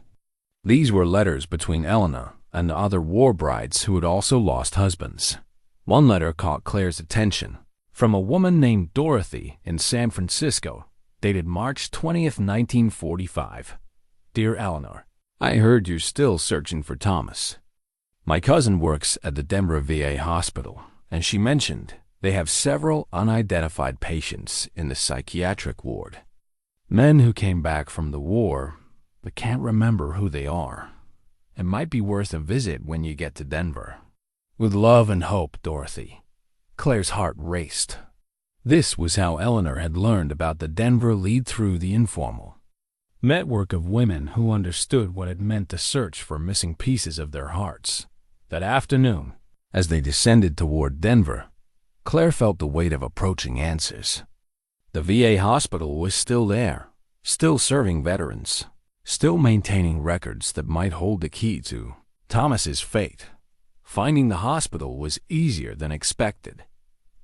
Speaker 1: These were letters between Eleanor and other war brides who had also lost husbands. One letter caught Claire's attention, from a woman named Dorothy in San Francisco, dated March 20th, 1945. "Dear Eleanor, I heard you're still searching for Thomas. My cousin works at the WWII hospital, and she mentioned they have several unidentified patients in the psychiatric ward. Men who came back from the war, but can't remember who they are. It might be worth a visit when you get to Denver. With love and hope, Dorothy." Claire's heart raced. This was how Eleanor had learned about the Denver lead through the informal network of women who understood what it meant to search for missing pieces of their hearts. That afternoon, as they descended toward Denver, Claire felt the weight of approaching answers. The VA hospital was still there, still serving veterans, still maintaining records that might hold the key to Thomas's fate. Finding the hospital was easier than expected.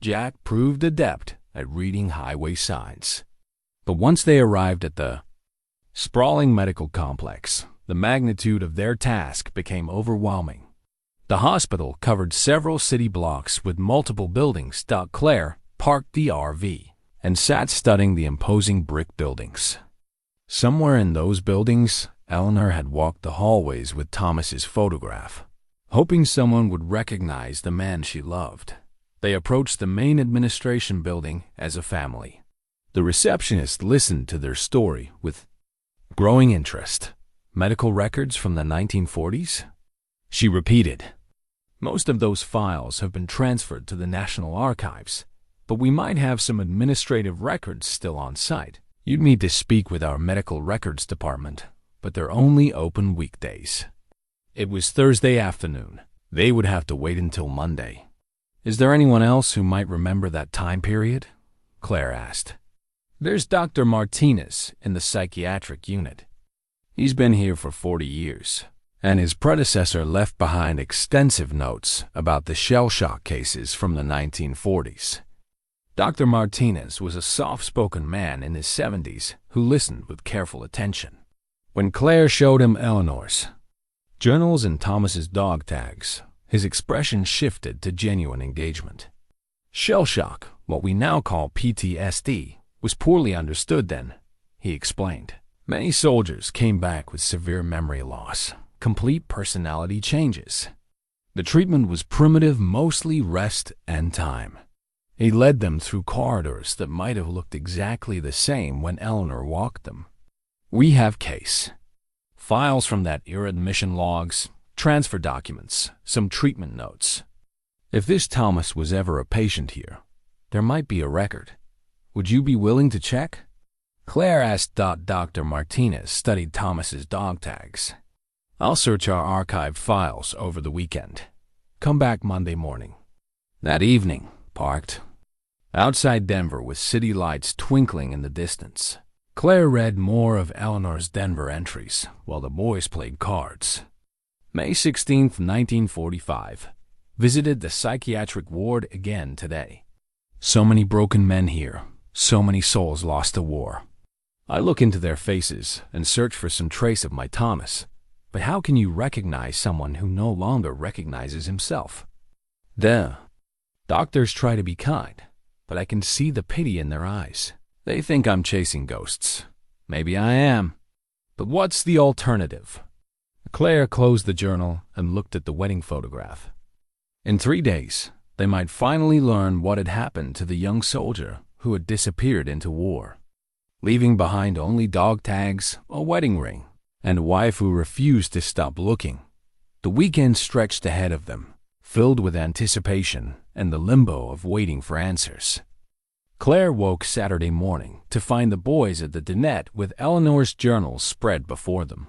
Speaker 1: Jack proved adept at reading highway signs. But once they arrived at the sprawling medical complex, the magnitude of their task became overwhelming. The hospital covered several city blocks with multiple buildings. Claire parked the RV and sat studying the imposing brick buildings. Somewhere in those buildings, Eleanor had walked the hallways with Thomas's photograph, hoping someone would recognize the man she loved. They approached the main administration building as a family. The receptionist listened to their story with growing interest. "Medical records from the 1940s? She repeated. "Most of those files have been transferred to the National Archives, but we might have some administrative records still on site. You'd need to speak with our medical records department, but they're only open weekdays. It was Thursday afternoon. They would have to wait until Monday. Is there anyone else who might remember that time period? Claire asked. There's Dr. Martinez in the psychiatric unit. He's been here for 40 years, and his predecessor left behind extensive notes about the shell shock cases from the 1940s. Dr. Martinez was a soft-spoken man in his 70s who listened with careful attention. When Claire showed him Eleanor's journals and Thomas's dog tags, his expression shifted to genuine engagement. Shell shock, what we now call PTSD, was poorly understood then, he explained. Many soldiers came back with severe memory loss, complete personality changes. The treatment was primitive, mostly rest and time. He led them through corridors that might have looked exactly the same when Eleanor walked them. We have case files from that era, admission logs, transfer documents, some treatment notes. If this Thomas was ever a patient here, there might be a record. Would you be willing to check? Claire asked. Dr. Martinez studied Thomas's dog tags. I'll search our archived files over the weekend. Come back Monday morning. That evening, parked outside Denver with city lights twinkling in the distance, Claire read more of Eleanor's Denver entries while the boys played cards. May 16, 1945. Visited the psychiatric ward again today. So many broken men here, so many souls lost to war. I look into their faces and search for some trace of my Thomas, but how can you recognize someone who no longer recognizes himself? Doctors try to be kind, but I can see the pity in their eyes. They think I'm chasing ghosts. Maybe I am. But what's the alternative? Claire closed the journal and looked at the wedding photograph. In 3 days, they might finally learn what had happened to the young soldier who had disappeared into war, leaving behind only dog tags, a wedding ring, and a wife who refused to stop looking. The weekend stretched ahead of them, filled with anticipation and the limbo of waiting for answers. Claire woke Saturday morning to find the boys at the dinette with Eleanor's journals spread before them.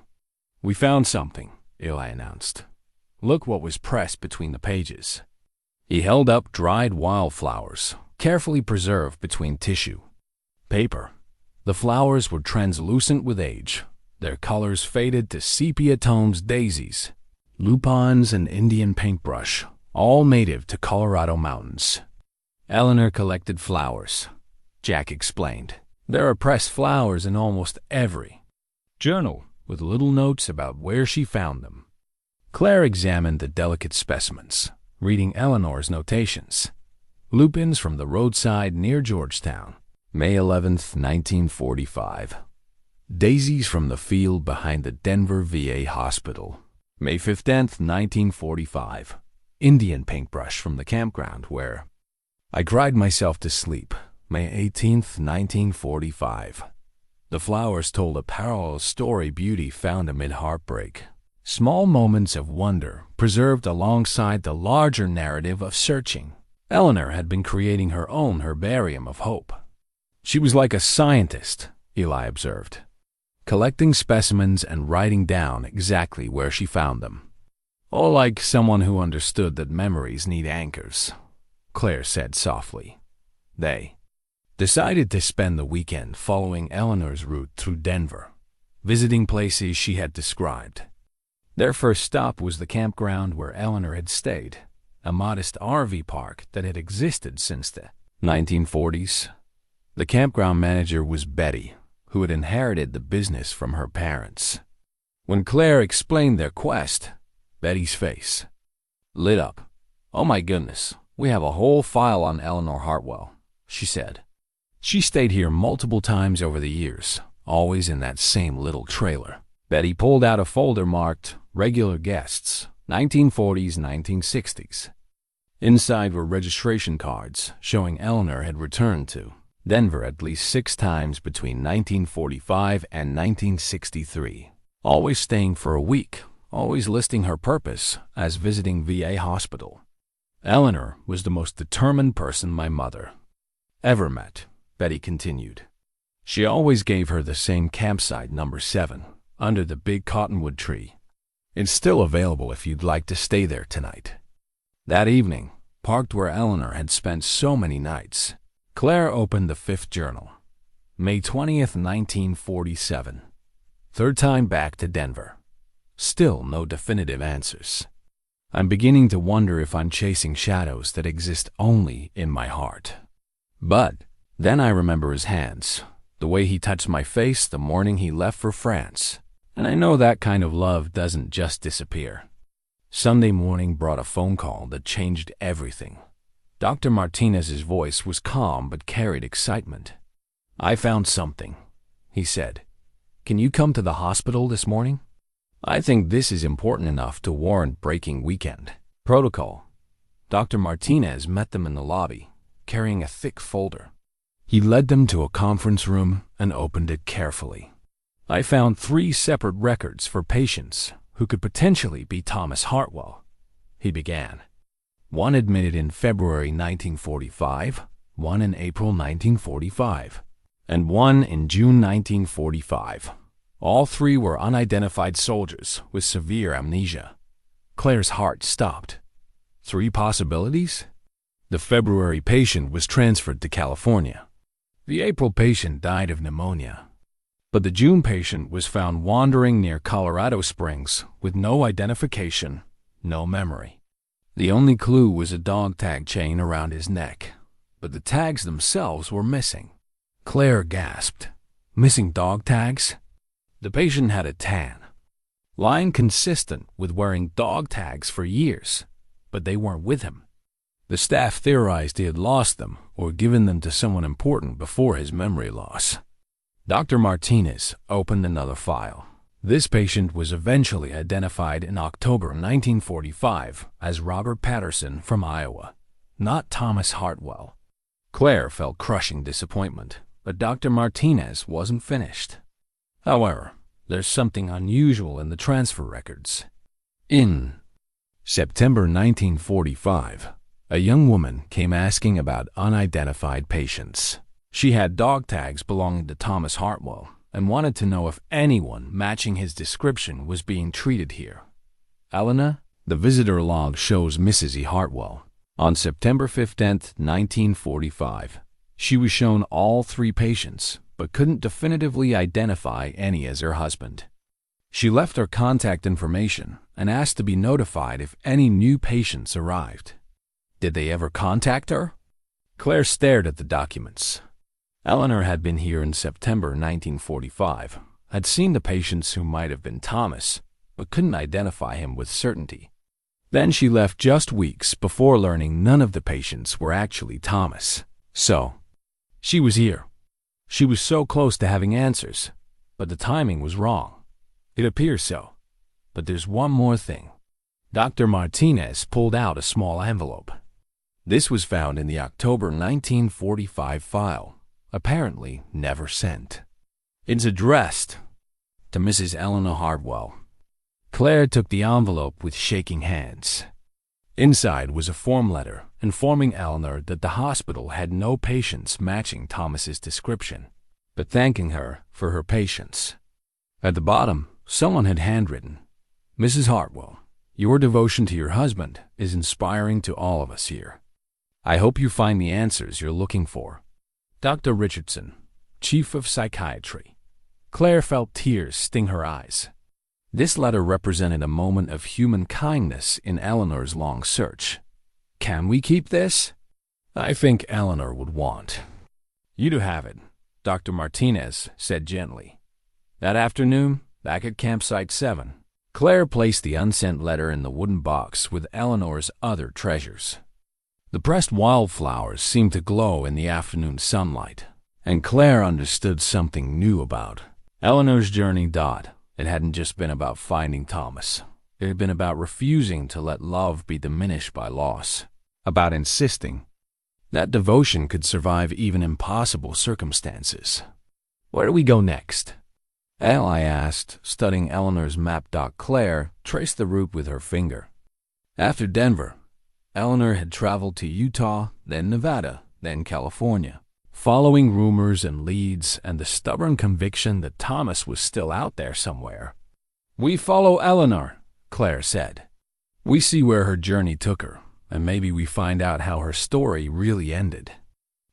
Speaker 1: We found something, Eli announced. Look what was pressed between the pages. He held up dried wildflowers, carefully preserved between tissue paper. The flowers were translucent with age, their colors faded to sepia tones. Daisies, lupins, and Indian paintbrush, all native to Colorado mountains. Eleanor collected flowers, Jack explained. There are pressed flowers in almost every journal, with little notes about where she found them. Claire examined the delicate specimens, reading Eleanor's notations. Lupins from the roadside near Georgetown, May 11th, 1945. Daisies from the field behind the Denver VA hospital, May 15th, 1945. Indian paintbrush from the campground where I cried myself to sleep, May 18th, 1945. The flowers told a parallel story, beauty found amid heartbreak. Small moments of wonder preserved alongside the larger narrative of searching. Eleanor had been creating her own herbarium of hope. She was like a scientist, Eli observed, collecting specimens and writing down exactly where she found them. Or like someone who understood that memories need anchors, Claire said softly. They decided to spend the weekend following Eleanor's route through Denver, visiting places she had described. Their first stop was the campground where Eleanor had stayed, a modest RV park that had existed since the 1940s. The campground manager was Betty, who had inherited the business from her parents. When Claire explained their quest, Betty's face lit up. Oh my goodness, we have a whole file on Eleanor Hartwell, she said. She stayed here multiple times over the years, always in that same little trailer. Betty pulled out a folder marked Regular Guests, 1940s, 1960s. Inside were registration cards showing Eleanor had returned to Denver at least 6 times between 1945 and 1963, always staying for a week, always listing her purpose as visiting VA hospital. Eleanor was the most determined person my mother ever met, Betty continued. She always gave her the same campsite, number 7, under the big cottonwood tree. It's still available if you'd like to stay there tonight. That evening, parked where Eleanor had spent so many nights, Claire opened the 5th journal. May 20th, 1947. Third time back to Denver. Still no definitive answers. I'm beginning to wonder if I'm chasing shadows that exist only in my heart. But then I remember his hands, the way he touched my face the morning he left for France. And I know that kind of love doesn't just disappear. Sunday morning brought a phone call that changed everything. Dr. Martinez's voice was calm but carried excitement. "I found something," he said. "Can you come to the hospital this morning? I think this is important enough to warrant breaking weekend protocol." Dr. Martinez met them in the lobby, carrying a thick folder. He led them to a conference room and opened it carefully. "I found 3 separate records for patients who could potentially be Thomas Hartwell," he began. "One admitted in February 1945, one in April 1945, and one in June 1945. All 3 were unidentified soldiers with severe amnesia." Claire's heart stopped. 3 possibilities? The February patient was transferred to California. The April patient died of pneumonia. But the June patient was found wandering near Colorado Springs with no identification, no memory. The only clue was a dog tag chain around his neck, but the tags themselves were missing. Claire gasped. Missing dog tags? The patient had a tan, line consistent with wearing dog tags for years, but they weren't with him. The staff theorized he had lost them or given them to someone important before his memory loss. Dr. Martinez opened another file. This patient was eventually identified in October 1945 as Robert Patterson from Iowa, not Thomas Hartwell. Claire felt crushing disappointment, but Dr. Martinez wasn't finished. However, there's something unusual in the transfer records. In September 1945, a young woman came asking about unidentified patients. She had dog tags belonging to Thomas Hartwell and wanted to know if anyone matching his description was being treated here. Eleanor, the visitor log shows Mrs. E. Hartwell. On September 15, 1945, she was shown all 3 patients, but couldn't definitively identify any as her husband. She left her contact information and asked to be notified if any new patients arrived. Did they ever contact her? Claire stared at the documents. Eleanor had been here in September 1945, had seen the patients who might have been Thomas, but couldn't identify him with certainty. Then she left just weeks before learning none of the patients were actually Thomas. So, she was here. She was so close to having answers, but the timing was wrong. It appears so. But there's one more thing. Dr. Martinez pulled out a small envelope. This was found in the October 1945 file, apparently never sent. It's addressed to Mrs. Eleanor Hartwell. Claire took the envelope with shaking hands. Inside was a form letter informing Eleanor that the hospital had no patients matching Thomas's description, but thanking her for her patience. At the bottom, someone had handwritten, "Mrs. Hartwell, your devotion to your husband is inspiring to all of us here. I hope you find the answers you're looking for. Dr. Richardson, Chief of Psychiatry." Claire felt tears sting her eyes. This letter represented a moment of human kindness in Eleanor's long search. Can we keep this? I think Eleanor would want you to have it, Dr. Martinez said gently. That afternoon, back at Campsite 7, Claire placed the unsent letter in the wooden box with Eleanor's other treasures. The pressed wildflowers seemed to glow in the afternoon sunlight, and Claire understood something new about Eleanor's journey. It hadn't just been about finding Thomas. It had been about refusing to let love be diminished by loss, about insisting that devotion could survive even impossible circumstances. Where do we go next? I asked, studying Eleanor's map. Claire traced the route with her finger. After Denver, Eleanor had traveled to Utah, then Nevada, then California, following rumors and leads and the stubborn conviction that Thomas was still out there somewhere. "We follow Eleanor," Claire said. "We see where her journey took her, and maybe we find out how her story really ended."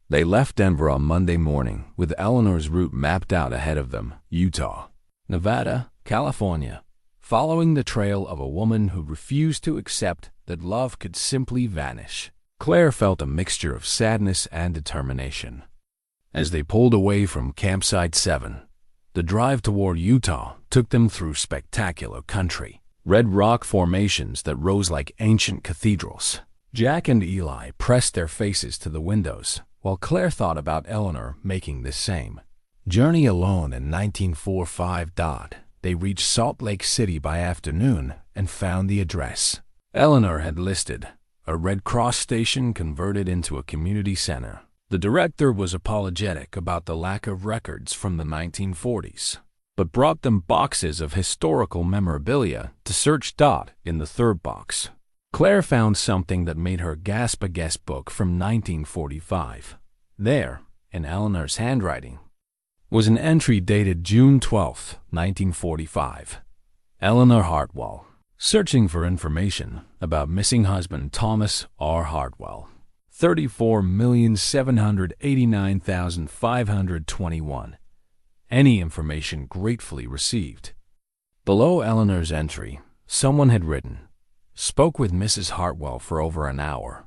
Speaker 1: They left Denver on Monday morning with Eleanor's route mapped out ahead of them: Utah, Nevada, California, following the trail of a woman who refused to accept that love could simply vanish. Claire felt a mixture of sadness and determination. As they pulled away from Campsite 7, the drive toward Utah took them through spectacular country, red rock formations that rose like ancient cathedrals. Jack and Eli pressed their faces to the windows, while Claire thought about Eleanor making the same journey alone. In 1945, they reached Salt Lake City by afternoon and found the address Eleanor had listed, a Red Cross station converted into a community center. The director was apologetic about the lack of records from the 1940s, but brought them boxes of historical memorabilia to search. In the third box, Claire found something that made her gasp: a guest book from 1945. There, in Eleanor's handwriting, was an entry dated June 12, 1945. Eleanor Hartwell, searching for information about missing husband Thomas R. Hartwell. 34,789,521. Any information gratefully received. Below Eleanor's entry, someone had written, "Spoke with Mrs. Hartwell for over an hour.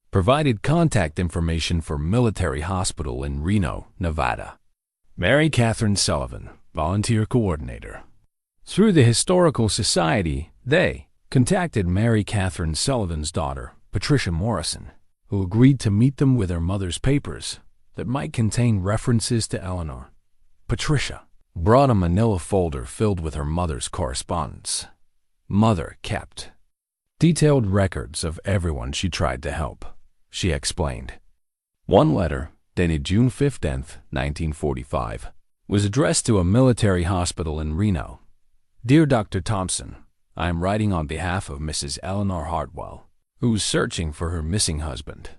Speaker 1: Provided contact information for military hospital in Reno, Nevada. Mary Catherine Sullivan, volunteer coordinator." Through the Historical Society, they contacted Mary Catherine Sullivan's daughter, Patricia Morrison, who agreed to meet them with her mother's papers that might contain references to Eleanor. Patricia brought a manila folder filled with her mother's correspondence. Mother kept detailed records of everyone she tried to help, she explained. One letter, dated June 15, 1945, was addressed to a military hospital in Reno. "Dear Dr. Thompson, I am writing on behalf of Mrs. Eleanor Hartwell, who is searching for her missing husband.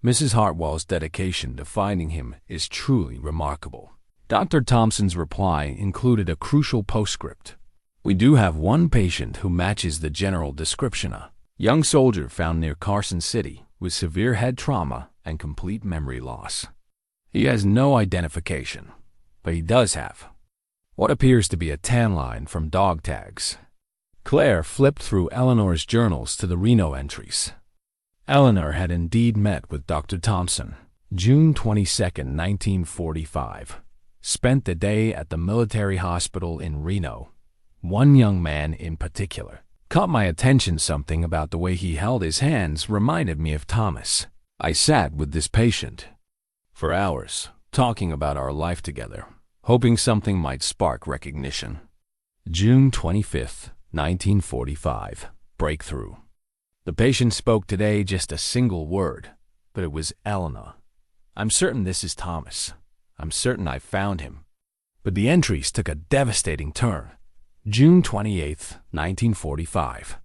Speaker 1: Mrs. Hartwell's dedication to finding him is truly remarkable." Dr. Thompson's reply included a crucial postscript. "We do have one patient who matches the general description: a young soldier found near Carson City with severe head trauma and complete memory loss. He has no identification, but he does have what appears to be a tan line from dog tags." Claire flipped through Eleanor's journals to the Reno entries. Eleanor had indeed met with Dr. Thompson, June 22, 1945. Spent the day at the military hospital in Reno. One young man in particular caught my attention. Something about the way he held his hands reminded me of Thomas. I sat with this patient for hours, talking about our life together, hoping something might spark recognition. June 25, 1945. Breakthrough. The patient spoke today just a single word, but it was Eleanor. "I'm certain this is Thomas. I'm certain I found him." But the entries took a devastating turn. June 28, 1945.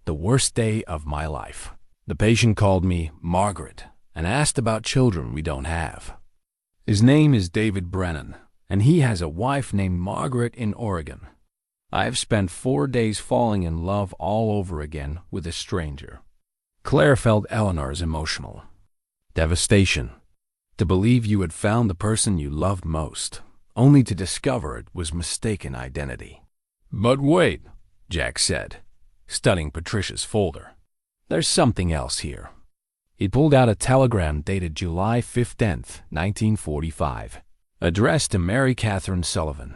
Speaker 1: The worst day of my life. The patient called me Margaret and asked about children we don't have. His name is David Brennan, and he has a wife named Margaret in Oregon. I have spent 4 days falling in love all over again with a stranger. Claire felt Eleanor's emotional devastation. To believe you had found the person you loved most, only to discover it was mistaken identity. "But wait," Jack said, studying Patricia's folder. "There's something else here." He pulled out a telegram dated July 15, 1945, addressed to Mary Catherine Sullivan.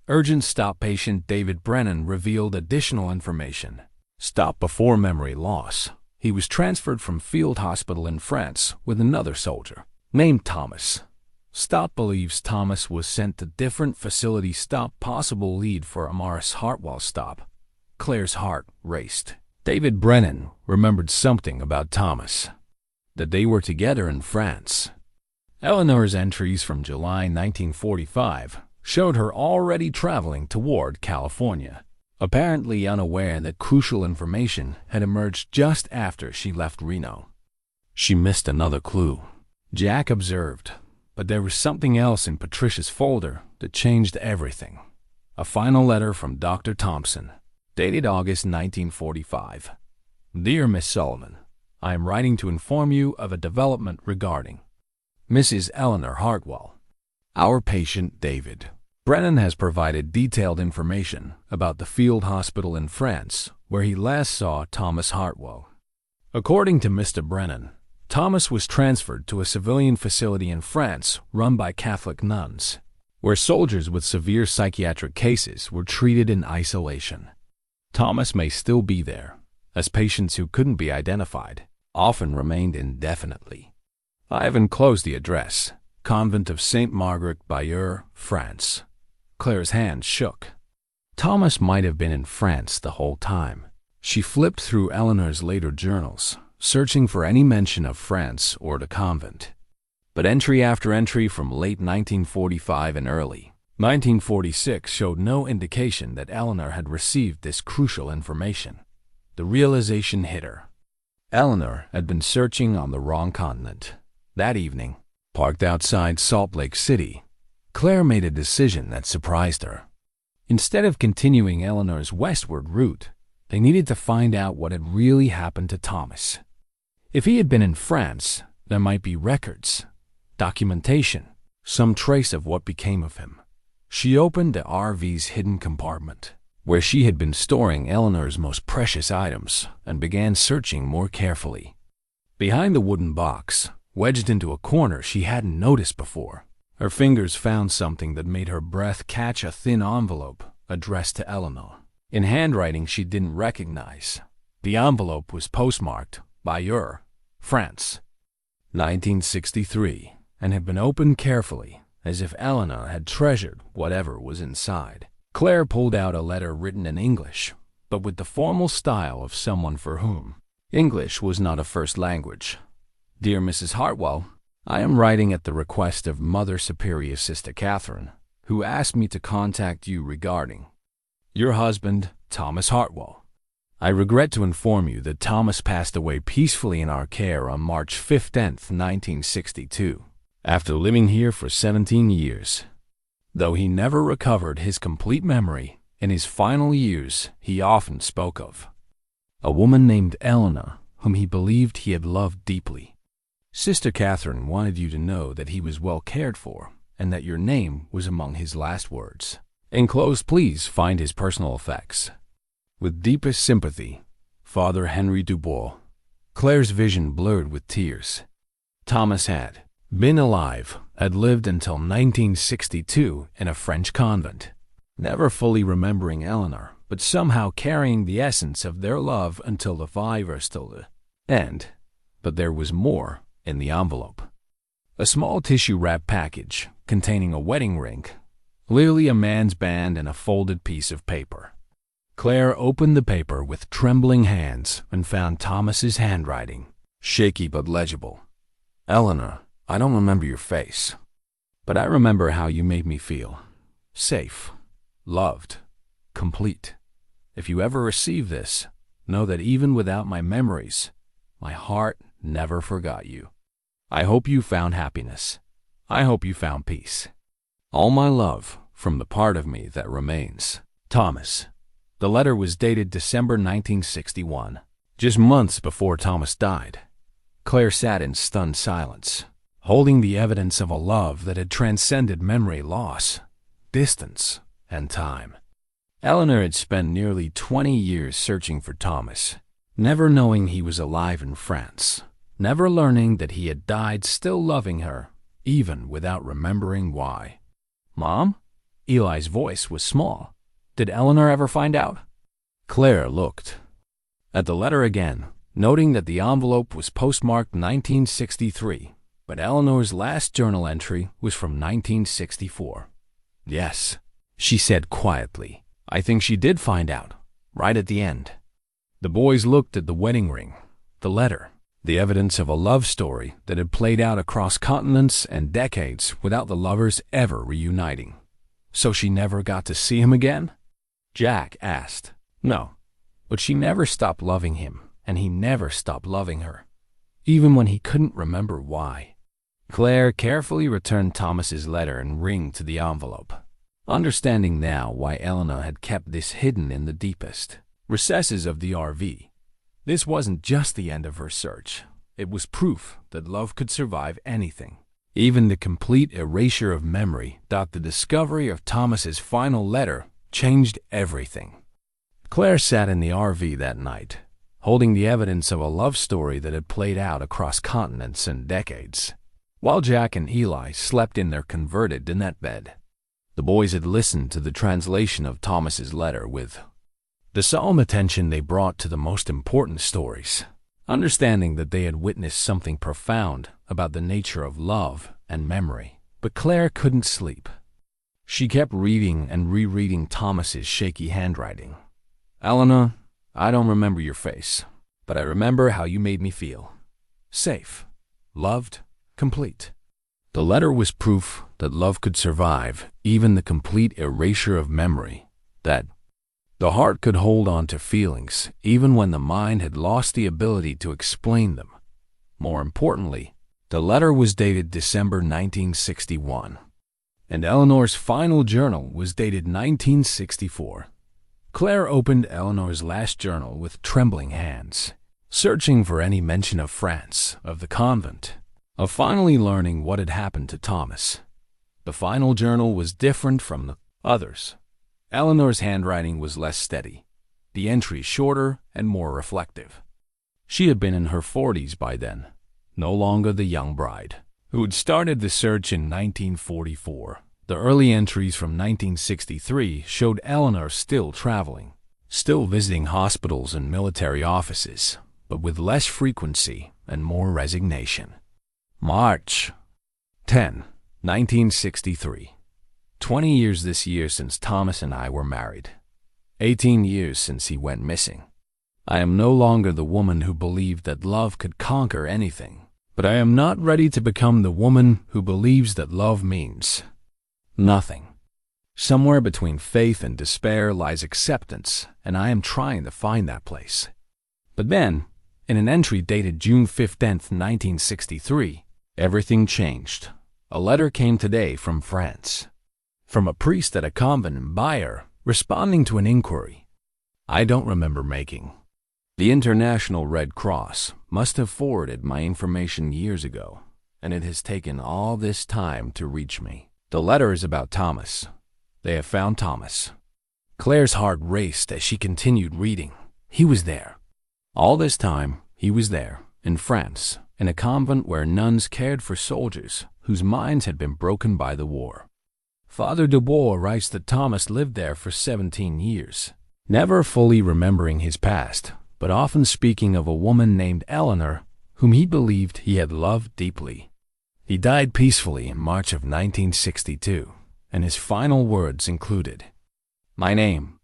Speaker 1: Urgent stop: patient David Brennan revealed additional information. Stop before memory loss. He was transferred from field hospital in France with another soldier named Thomas. Stop believes Thomas was sent to different facility. Stop possible lead for Amaris Hartwell. Stop. Claire's heart raced. David Brennan remembered something about Thomas, that they were together in France. Eleanor's entries from July 1945 showed her already traveling toward California, apparently unaware that crucial information had emerged just after she left Reno. She missed another clue, Jack observed. But there was something else in Patricia's folder that changed everything. A final letter from Dr. Thompson, dated August 1945. Dear Miss Sullivan, I am writing to inform you of a development regarding Mrs. Eleanor Hartwell. Our patient, David Brennan, has provided detailed information about the field hospital in France where he last saw Thomas Hartwell. According to Mr. Brennan, Thomas was transferred to a civilian facility in France run by Catholic nuns, where soldiers with severe psychiatric cases were treated in isolation. Thomas may still be there, as patients who couldn't be identified often remained indefinitely. I have enclosed the address, Convent of St. Margaret, Bayeux, France. Claire's hand shook. Thomas might have been in France the whole time. She flipped through Eleanor's later journals, searching for any mention of France or the convent. But entry after entry from late 1945 and early 1946 showed no indication that Eleanor had received this crucial information. The realization hit her. Eleanor had been searching on the wrong continent. That evening, parked outside Salt Lake City, Claire made a decision that surprised her. Instead of continuing Eleanor's westward route, they needed to find out what had really happened to Thomas. If he had been in France, there might be records, documentation, some trace of what became of him. She opened the RV's hidden compartment, where she had been storing Eleanor's most precious items, and began searching more carefully. Behind the wooden box, wedged into a corner she hadn't noticed before, her fingers found something that made her breath catch: a thin envelope addressed to Eleanor, in handwriting she didn't recognize. The envelope was postmarked Bayeux, France, 1963, and had been opened carefully, as if Eleanor had treasured whatever was inside. Claire pulled out a letter written in English, but with the formal style of someone for whom English was not a first language. Dear Mrs. Hartwell, I am writing at the request of Mother Superior Sister Catherine, who asked me to contact you regarding your husband, Thomas Hartwell. I regret to inform you that Thomas passed away peacefully in our care on March 15th, 1962, after living here for 17 years. Though he never recovered his complete memory, in his final years he often spoke of a woman named Eleanor, whom he believed he had loved deeply. Sister Catherine wanted you to know that he was well cared for, and that your name was among his last words. Enclosed, please find his personal effects. With deepest sympathy, Father Henry Dubois. Claire's vision blurred with tears. Thomas had been alive, had lived until 1962 in a French convent, never fully remembering Eleanor, but somehow carrying the essence of their love until the virus till the end. But there was more in the envelope. A small tissue-wrapped package containing a wedding ring, clearly a man's band, and a folded piece of paper. Claire opened the paper with trembling hands and found Thomas's handwriting, shaky but legible. Eleanor, I don't remember your face, but I remember how you made me feel. Safe, loved, complete. If you ever receive this, know that even without my memories, my heart never forgot you. I hope you found happiness. I hope you found peace. All my love from the part of me that remains. Thomas. The letter was dated December 1961, just months before Thomas died. Claire sat in stunned silence, holding the evidence of a love that had transcended memory loss, distance, and time. Eleanor had spent nearly 20 years searching for Thomas, never knowing he was alive in France, never learning that he had died still loving her, even without remembering why. Mom? Eli's voice was small. Did Eleanor ever find out? Claire looked at the letter again, noting that the envelope was postmarked 1963, but Eleanor's last journal entry was from 1964. Yes, she said quietly. I think she did find out, right at the end. The boys looked at the wedding ring, the letter, the evidence of a love story that had played out across continents and decades without the lovers ever reuniting. So she never got to see him again? Jack asked. No, but she never stopped loving him, and he never stopped loving her, even when he couldn't remember why. Claire carefully returned Thomas's letter and ring to the envelope, understanding now why Eleanor had kept this hidden in the deepest recesses of the RV. This wasn't just the end of her search. It was proof that love could survive anything, even the complete erasure of memory. The discovery of Thomas's final letter changed everything. Claire sat in the RV that night, holding the evidence of a love story that had played out across continents and decades. While Jack and Eli slept in their converted dinette bed, the boys had listened to the translation of Thomas's letter with the solemn attention they brought to the most important stories, understanding that they had witnessed something profound about the nature of love and memory. But Claire couldn't sleep. She kept reading and rereading Thomas's shaky handwriting. "Eleanor, I don't remember your face, but I remember how you made me feel. Safe, loved, complete." The letter was proof that love could survive even the complete erasure of memory, that the heart could hold on to feelings even when the mind had lost the ability to explain them. More importantly, the letter was dated December 1961, and Eleanor's final journal was dated 1964. Claire opened Eleanor's last journal with trembling hands, searching for any mention of France, of the convent, of finally learning what had happened to Thomas. The final journal was different from the others. Eleanor's handwriting was less steady, the entries shorter and more reflective. She had been in her 40s by then, no longer the young bride who had started the search in 1944. The early entries from 1963 showed Eleanor still traveling, still visiting hospitals and military offices, but with less frequency and more resignation. March 10, 1963. 20 years this year since Thomas and I were married. 18 years since he went missing. I am no longer the woman who believed that love could conquer anything, but I am not ready to become the woman who believes that love means nothing. Somewhere between faith and despair lies acceptance, and I am trying to find that place. But then, in an entry dated June 15, 1963, everything changed. A letter came today from France, from a priest at a convent in Bayeux, responding to an inquiry I don't remember making. The International Red Cross must have forwarded my information years ago, and it has taken all this time to reach me. The letter is about Thomas. They have found Thomas. Claire's heart raced as she continued reading. He was there. All this time, he was there, in France, in a convent where nuns cared for soldiers whose minds had been broken by the war. Father Dubois writes that Thomas lived there for 17 years, never fully remembering his past, but often speaking of a woman named Eleanor, whom he believed he had loved deeply. He died peacefully in March of 1962, and his final words included, "My name."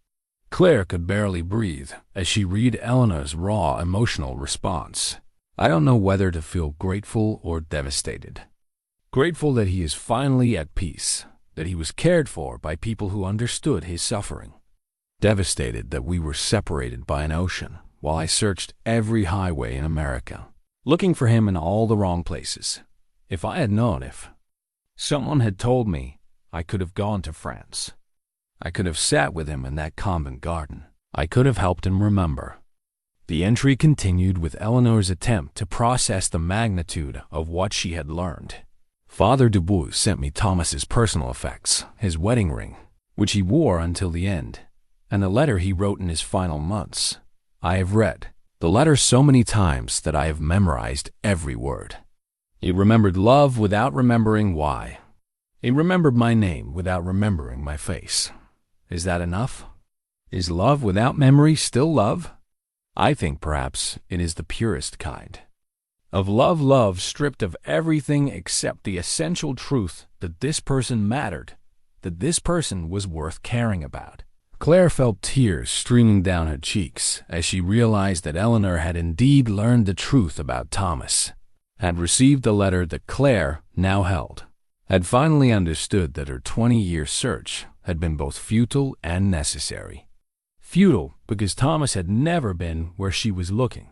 Speaker 1: Claire could barely breathe as she read Eleanor's raw emotional response. I don't know whether to feel grateful or devastated. Grateful that he is finally at peace, that he was cared for by people who understood his suffering. Devastated that we were separated by an ocean while I searched every highway in America, looking for him in all the wrong places. If I had known, if someone had told me, I could have gone to France. I could have sat with him in that convent garden. I could have helped him remember. The entry continued with Eleanor's attempt to process the magnitude of what she had learned. Father Dubois sent me Thomas's personal effects, his wedding ring, which he wore until the end, and the letter he wrote in his final months. I have read the letter so many times that I have memorized every word. He remembered love without remembering why. He remembered my name without remembering my face. Is that enough? Is love without memory still love? I think perhaps it is the purest kind of love stripped of everything except the essential truth that this person mattered, that this person was worth caring about. Claire felt tears streaming down her cheeks as she realized that Eleanor had indeed learned the truth about Thomas, had received the letter that Claire now held, had finally understood that her 20-year search had been both futile and necessary. Futile because Thomas had never been where she was looking.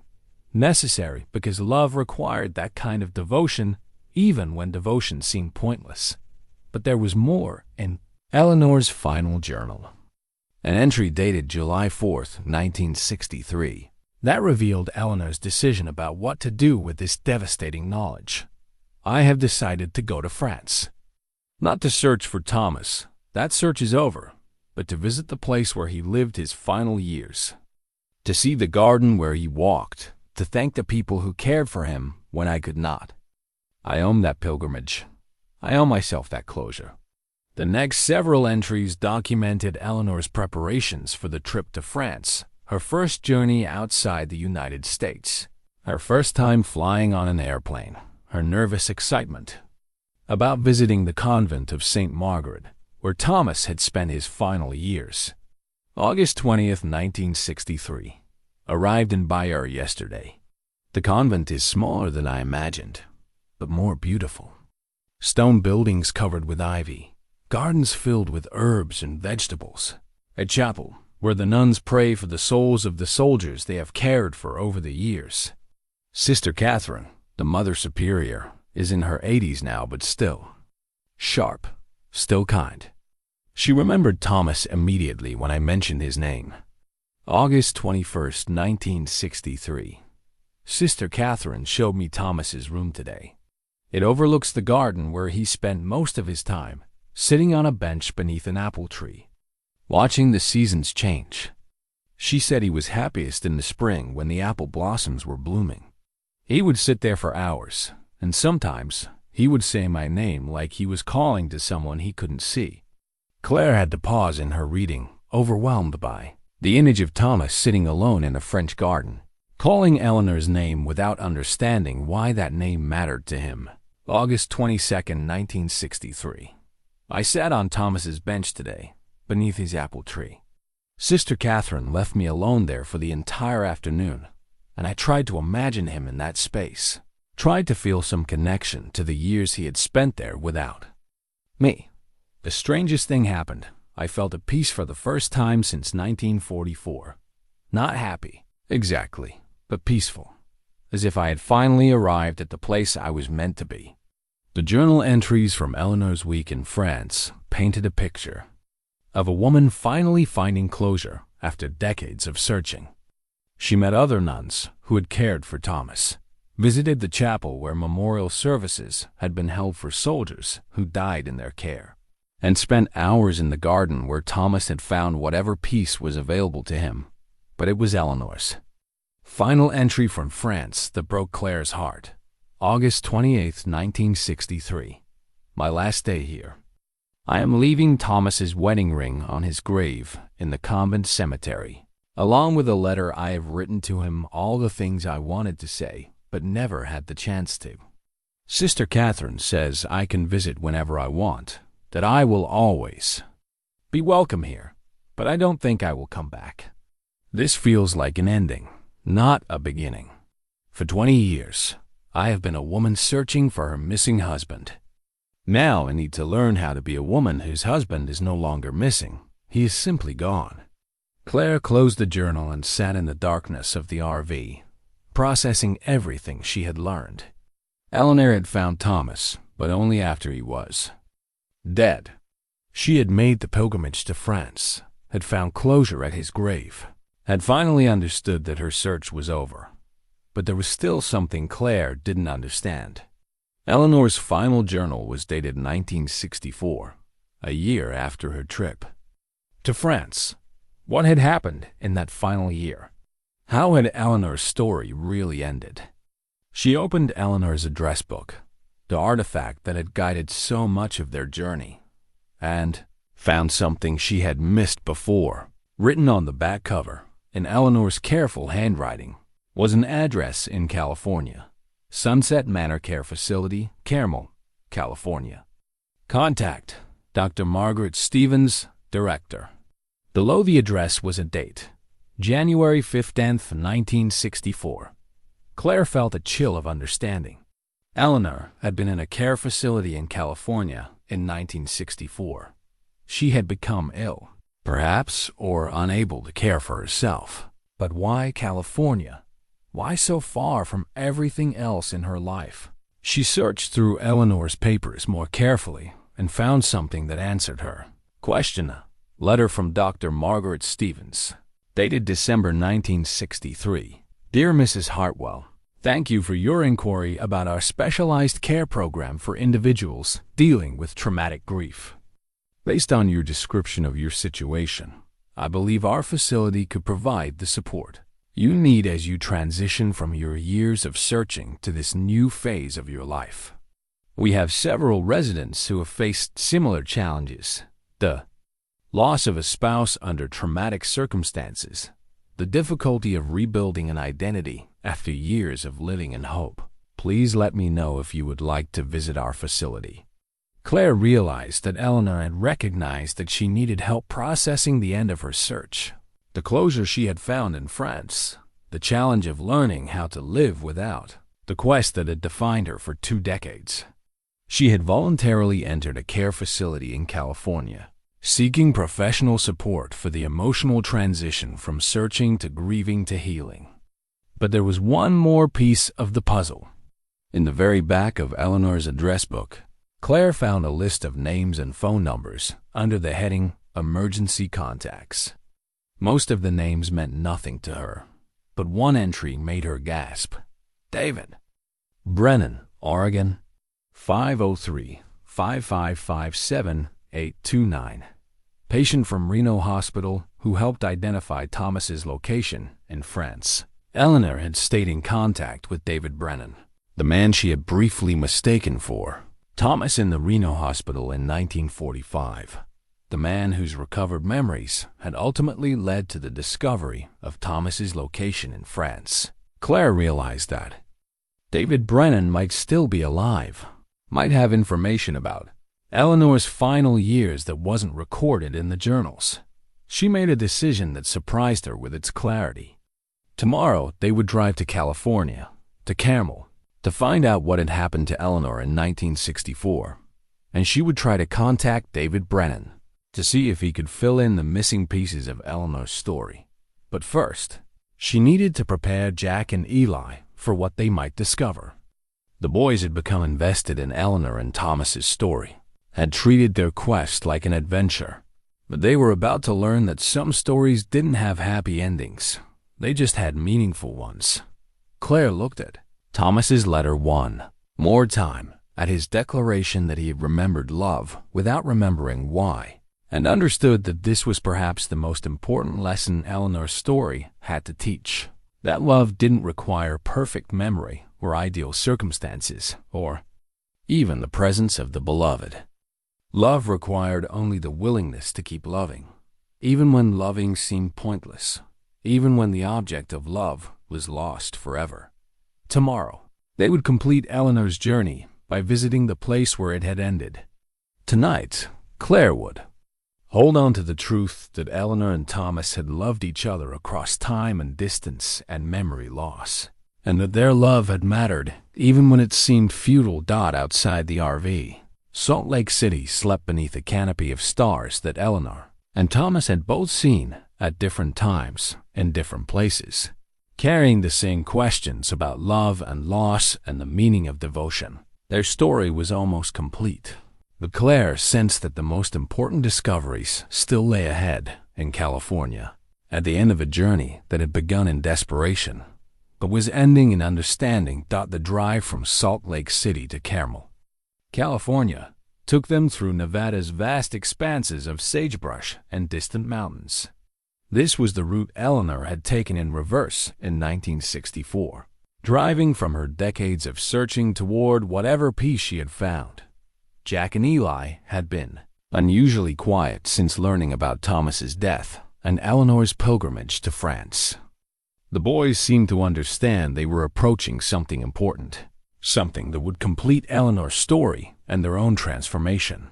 Speaker 1: Necessary because love required that kind of devotion even when devotion seemed pointless. But there was more in Eleanor's final journal. An entry dated July 4th, 1963, that revealed Eleanor's decision about what to do with this devastating knowledge. I have decided to go to France. Not to search for Thomas, that search is over, but to visit the place where he lived his final years. To see the garden where he walked, to thank the people who cared for him when I could not. I own that pilgrimage. I owe myself that closure. The next several entries documented Eleanor's preparations for the trip to France, her first journey outside the United States, her first time flying on an airplane, her nervous excitement about visiting the convent of St. Margaret, where Thomas had spent his final years. August 20th, 1963. Arrived in Bayeux yesterday. The convent is smaller than I imagined, but more beautiful. Stone buildings covered with ivy, gardens filled with herbs and vegetables, a chapel where the nuns pray for the souls of the soldiers they have cared for over the years. Sister Catherine, the Mother Superior, is in her 80s now, but still sharp, still kind. She remembered Thomas immediately when I mentioned his name. August 21st, 1963. Sister Catherine showed me Thomas's room today. It overlooks the garden where he spent most of his time, sitting on a bench beneath an apple tree, watching the seasons change. She said he was happiest in the spring when the apple blossoms were blooming. He would sit there for hours, and sometimes he would say my name like he was calling to someone he couldn't see. Claire had to pause in her reading, overwhelmed by the image of Thomas sitting alone in a French garden, calling Eleanor's name without understanding why that name mattered to him. August 22nd, 1963. I sat on Thomas's bench today, beneath his apple tree. Sister Catherine left me alone there for the entire afternoon, and I tried to imagine him in that space, tried to feel some connection to the years he had spent there without me. The strangest thing happened. I felt at peace for the first time since 1944. Not happy, exactly, but peaceful, as if I had finally arrived at the place I was meant to be. The journal entries from Eleanor's week in France painted a picture of a woman finally finding closure after decades of searching. She met other nuns who had cared for Thomas, visited the chapel where memorial services had been held for soldiers who died in their care, and spent hours in the garden where Thomas had found whatever peace was available to him, but it was Eleanor's. Final entry from France that broke Claire's heart. August 28th, 1963. My last day here. I am leaving Thomas's wedding ring on his grave in the convent cemetery, along with a letter I have written to him, all the things I wanted to say but never had the chance to. Sister Catherine says I can visit whenever I want, that I will always be welcome here, but I don't think I will come back. This feels like an ending, not a beginning. For 20 years, I have been a woman searching for her missing husband. Now I need to learn how to be a woman whose husband is no longer missing. He is simply gone. Claire closed the journal and sat in the darkness of the RV, processing everything she had learned. Eleanor had found Thomas, but only after he was dead. She had made the pilgrimage to France, had found closure at his grave, had finally understood that her search was over. But there was still something Claire didn't understand. Eleanor's final journal was dated 1964, a year after her trip to France. What had happened in that final year? How had Eleanor's story really ended? She opened Eleanor's address book, the artifact that had guided so much of their journey, and found something she had missed before. Written on the back cover, in Eleanor's careful handwriting, was an address in California. Sunset Manor Care Facility, Carmel, California. Contact Dr. Margaret Stevens, Director. Below the address was a date, January 15th, 1964. Claire felt a chill of understanding. Eleanor had been in a care facility in California in 1964. She had become ill, perhaps, or unable to care for herself. But why California? Why so far from everything else in her life? She searched through Eleanor's papers more carefully and found something that answered her question. A letter from Dr. Margaret Stevens, dated December 1963. Dear Mrs. Hartwell, thank you for your inquiry about our specialized care program for individuals dealing with traumatic grief. Based on your description of your situation, I believe our facility could provide the support you need as you transition from your years of searching to this new phase of your life. We have several residents who have faced similar challenges: the loss of a spouse under traumatic circumstances, the difficulty of rebuilding an identity after years of living in hope. Please let me know if you would like to visit our facility. Claire realized that Eleanor had recognized that she needed help processing the end of her search, the closure she had found in France, the challenge of learning how to live without, the quest that had defined her for 2 decades. She had voluntarily entered a care facility in California, seeking professional support for the emotional transition from searching to grieving to healing. But there was one more piece of the puzzle. In the very back of Eleanor's address book, Claire found a list of names and phone numbers under the heading Emergency Contacts. Most of the names meant nothing to her, but one entry made her gasp. David Brennan, Oregon, 503-5557-829. Patient from Reno Hospital who helped identify Thomas's location in France. Eleanor had stayed in contact with David Brennan, the man she had briefly mistaken for Thomas in the Reno Hospital in 1945. The man whose recovered memories had ultimately led to the discovery of Thomas's location in France. Claire realized that David Brennan might still be alive, might have information about Eleanor's final years that wasn't recorded in the journals. She made a decision that surprised her with its clarity. Tomorrow, they would drive to California, to Carmel, to find out what had happened to Eleanor in 1964, and she would try to contact David Brennan to see if he could fill in the missing pieces of Eleanor's story. But first, she needed to prepare Jack and Eli for what they might discover. The boys had become invested in Eleanor and Thomas's story, had treated their quest like an adventure, but they were about to learn that some stories didn't have happy endings. They just had meaningful ones. Claire looked at Thomas's letter 1 more time, at his declaration that he had remembered love without remembering why, and understood that this was perhaps the most important lesson Eleanor's story had to teach. That love didn't require perfect memory or ideal circumstances, or even the presence of the beloved. Love required only the willingness to keep loving, even when loving seemed pointless, even when the object of love was lost forever. Tomorrow, they would complete Eleanor's journey by visiting the place where it had ended. Tonight, Claire would hold on to the truth that Eleanor and Thomas had loved each other across time and distance and memory loss, and that their love had mattered even when it seemed futile. Outside the RV, Salt Lake City slept beneath a canopy of stars that Eleanor and Thomas had both seen at different times in different places, carrying the same questions about love and loss and the meaning of devotion. Their story was almost complete, but Claire sensed that the most important discoveries still lay ahead in California, at the end of a journey that had begun in desperation, but was ending in understanding. The drive from Salt Lake City to Carmel, California, took them through Nevada's vast expanses of sagebrush and distant mountains. This was the route Eleanor had taken in reverse in 1964, driving from her decades of searching toward whatever peace she had found. Jack and Eli had been unusually quiet since learning about Thomas's death and Eleanor's pilgrimage to France. The boys seemed to understand they were approaching something important, something that would complete Eleanor's story and their own transformation.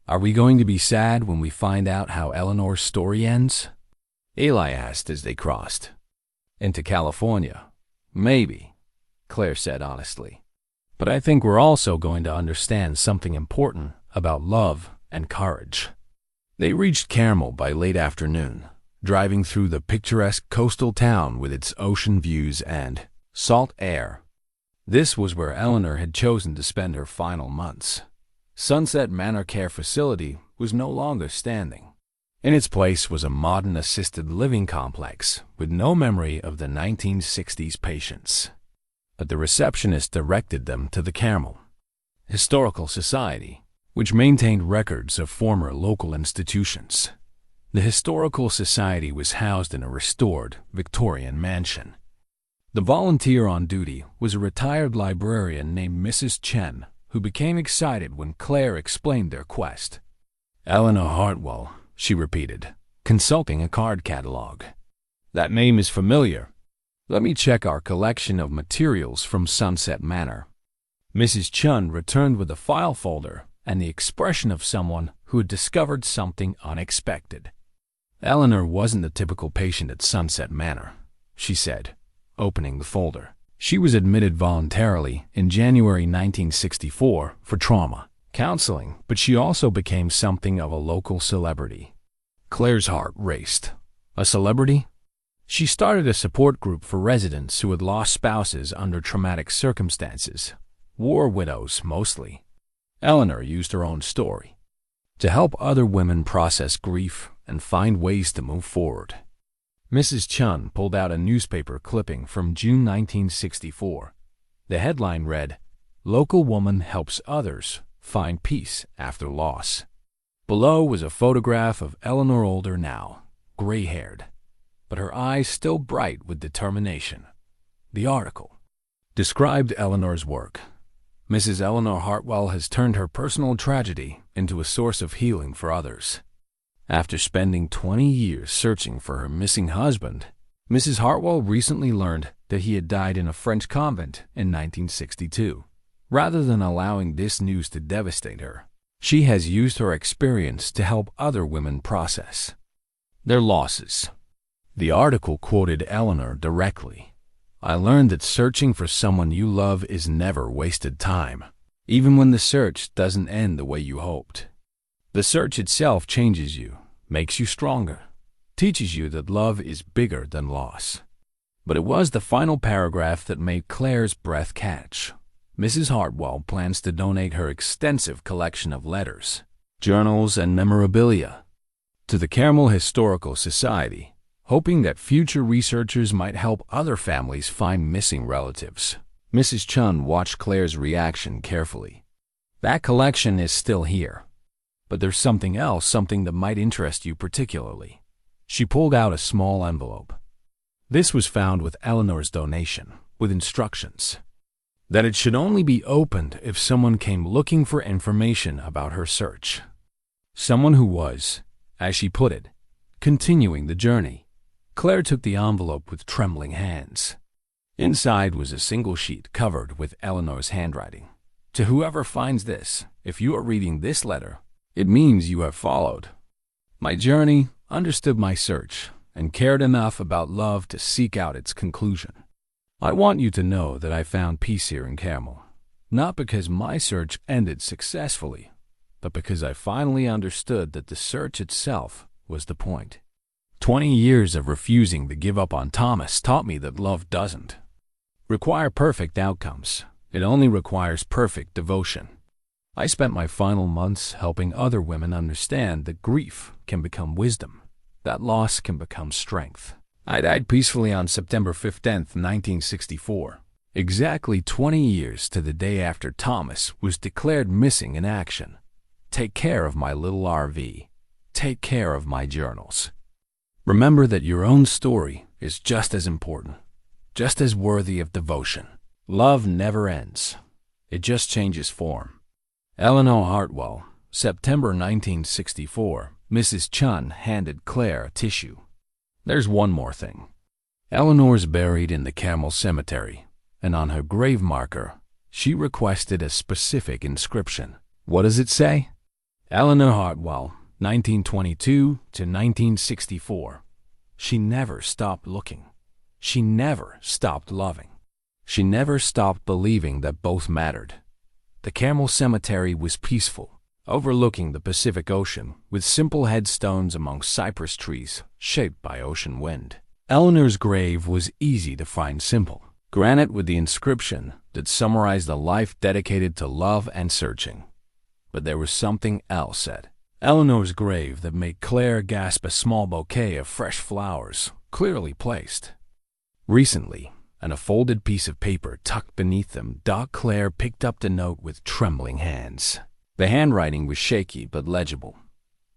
Speaker 1: Are we going to be sad when we find out how Eleanor's story ends? Eli asked as they crossed into California. Maybe, Claire said honestly. But I think we're also going to understand something important about love and courage. They reached Carmel by late afternoon, driving through the picturesque coastal town with its ocean views and salt air. This was where Eleanor had chosen to spend her final months. Sunset Manor Care Facility was no longer standing. In its place was a modern assisted living complex with no memory of the 1960s patients. But the receptionist directed them to the Carmel Historical Society, which maintained records of former local institutions. The Historical Society was housed in a restored Victorian mansion. The volunteer on duty was a retired librarian named Mrs. Chen, who became excited when Claire explained their quest. "Eleanor Hartwell," she repeated, consulting a card catalog. "That name is familiar. Let me check our collection of materials from Sunset Manor." Mrs. Chun returned with a file folder and the expression of someone who had discovered something unexpected. "Eleanor wasn't the typical patient at Sunset Manor," she said, opening the folder. "She was admitted voluntarily in January 1964 for trauma counseling, but she also became something of a local celebrity." Claire's heart raced. A celebrity? She started a support group for residents who had lost spouses under traumatic circumstances, war widows mostly. Eleanor used her own story to help other women process grief and find ways to move forward. Mrs. Chun pulled out a newspaper clipping from June 1964. The headline read, "Local Woman Helps Others Find Peace After Loss." Below was a photograph of Eleanor, older now, gray-haired, but her eyes still bright with determination. The article described Eleanor's work. "Mrs. Eleanor Hartwell has turned her personal tragedy into a source of healing for others." After spending 20 years searching for her missing husband, Mrs. Hartwell recently learned that he had died in a French convent in 1962. Rather than allowing this news to devastate her, she has used her experience to help other women process their losses. The article quoted Eleanor directly. "I learned that searching for someone you love is never wasted time, even when the search doesn't end the way you hoped. The search itself changes you, makes you stronger, teaches you that love is bigger than loss." But it was the final paragraph that made Claire's breath catch. Mrs. Hartwell plans to donate her extensive collection of letters, journals, and memorabilia to the Carmel Historical Society, hoping that future researchers might help other families find missing relatives. Mrs. Chun watched Claire's reaction carefully. "That collection is still here. But there's something else, something that might interest you particularly." She pulled out a small envelope. This was found with Eleanor's donation, with instructions that it should only be opened if someone came looking for information about her search. Someone who was, as she put it, continuing the journey. Claire took the envelope with trembling hands. Inside was a single sheet covered with Eleanor's handwriting. "To whoever finds this, if you are reading this letter, it means you have followed my journey, understood my search, and cared enough about love to seek out its conclusion. I want you to know that I found peace here in Carmel, not because my search ended successfully, but because I finally understood that the search itself was the point. 20 years of refusing to give up on Thomas taught me that love doesn't require perfect outcomes. It only requires perfect devotion. I spent my final months helping other women understand that grief can become wisdom, that loss can become strength. I died peacefully on September 15th, 1964, exactly 20 years to the day after Thomas was declared missing in action. Take care of my little RV. Take care of my journals. Remember that your own story is just as important, just as worthy of devotion. Love never ends. It just changes form." Eleanor Hartwell, September 1964. Mrs. Chun handed Claire a tissue. "There's one more thing. Eleanor's buried in the Carmel Cemetery, and on her grave marker, she requested a specific inscription. What does it say? Eleanor Hartwell, 1922 to 1964. She never stopped looking. She never stopped loving. She never stopped believing that both mattered." The Carmel Cemetery was peaceful, overlooking the Pacific Ocean, with simple headstones among cypress trees shaped by ocean wind. Eleanor's grave was easy to find simple. Granite with the inscription, that summarized a life dedicated to love and searching. But there was something else at Eleanor's grave that made Claire gasp. A small bouquet of fresh flowers, clearly placed recently, and a folded piece of paper tucked beneath them. Claire picked up the note with trembling hands. The handwriting was shaky but legible.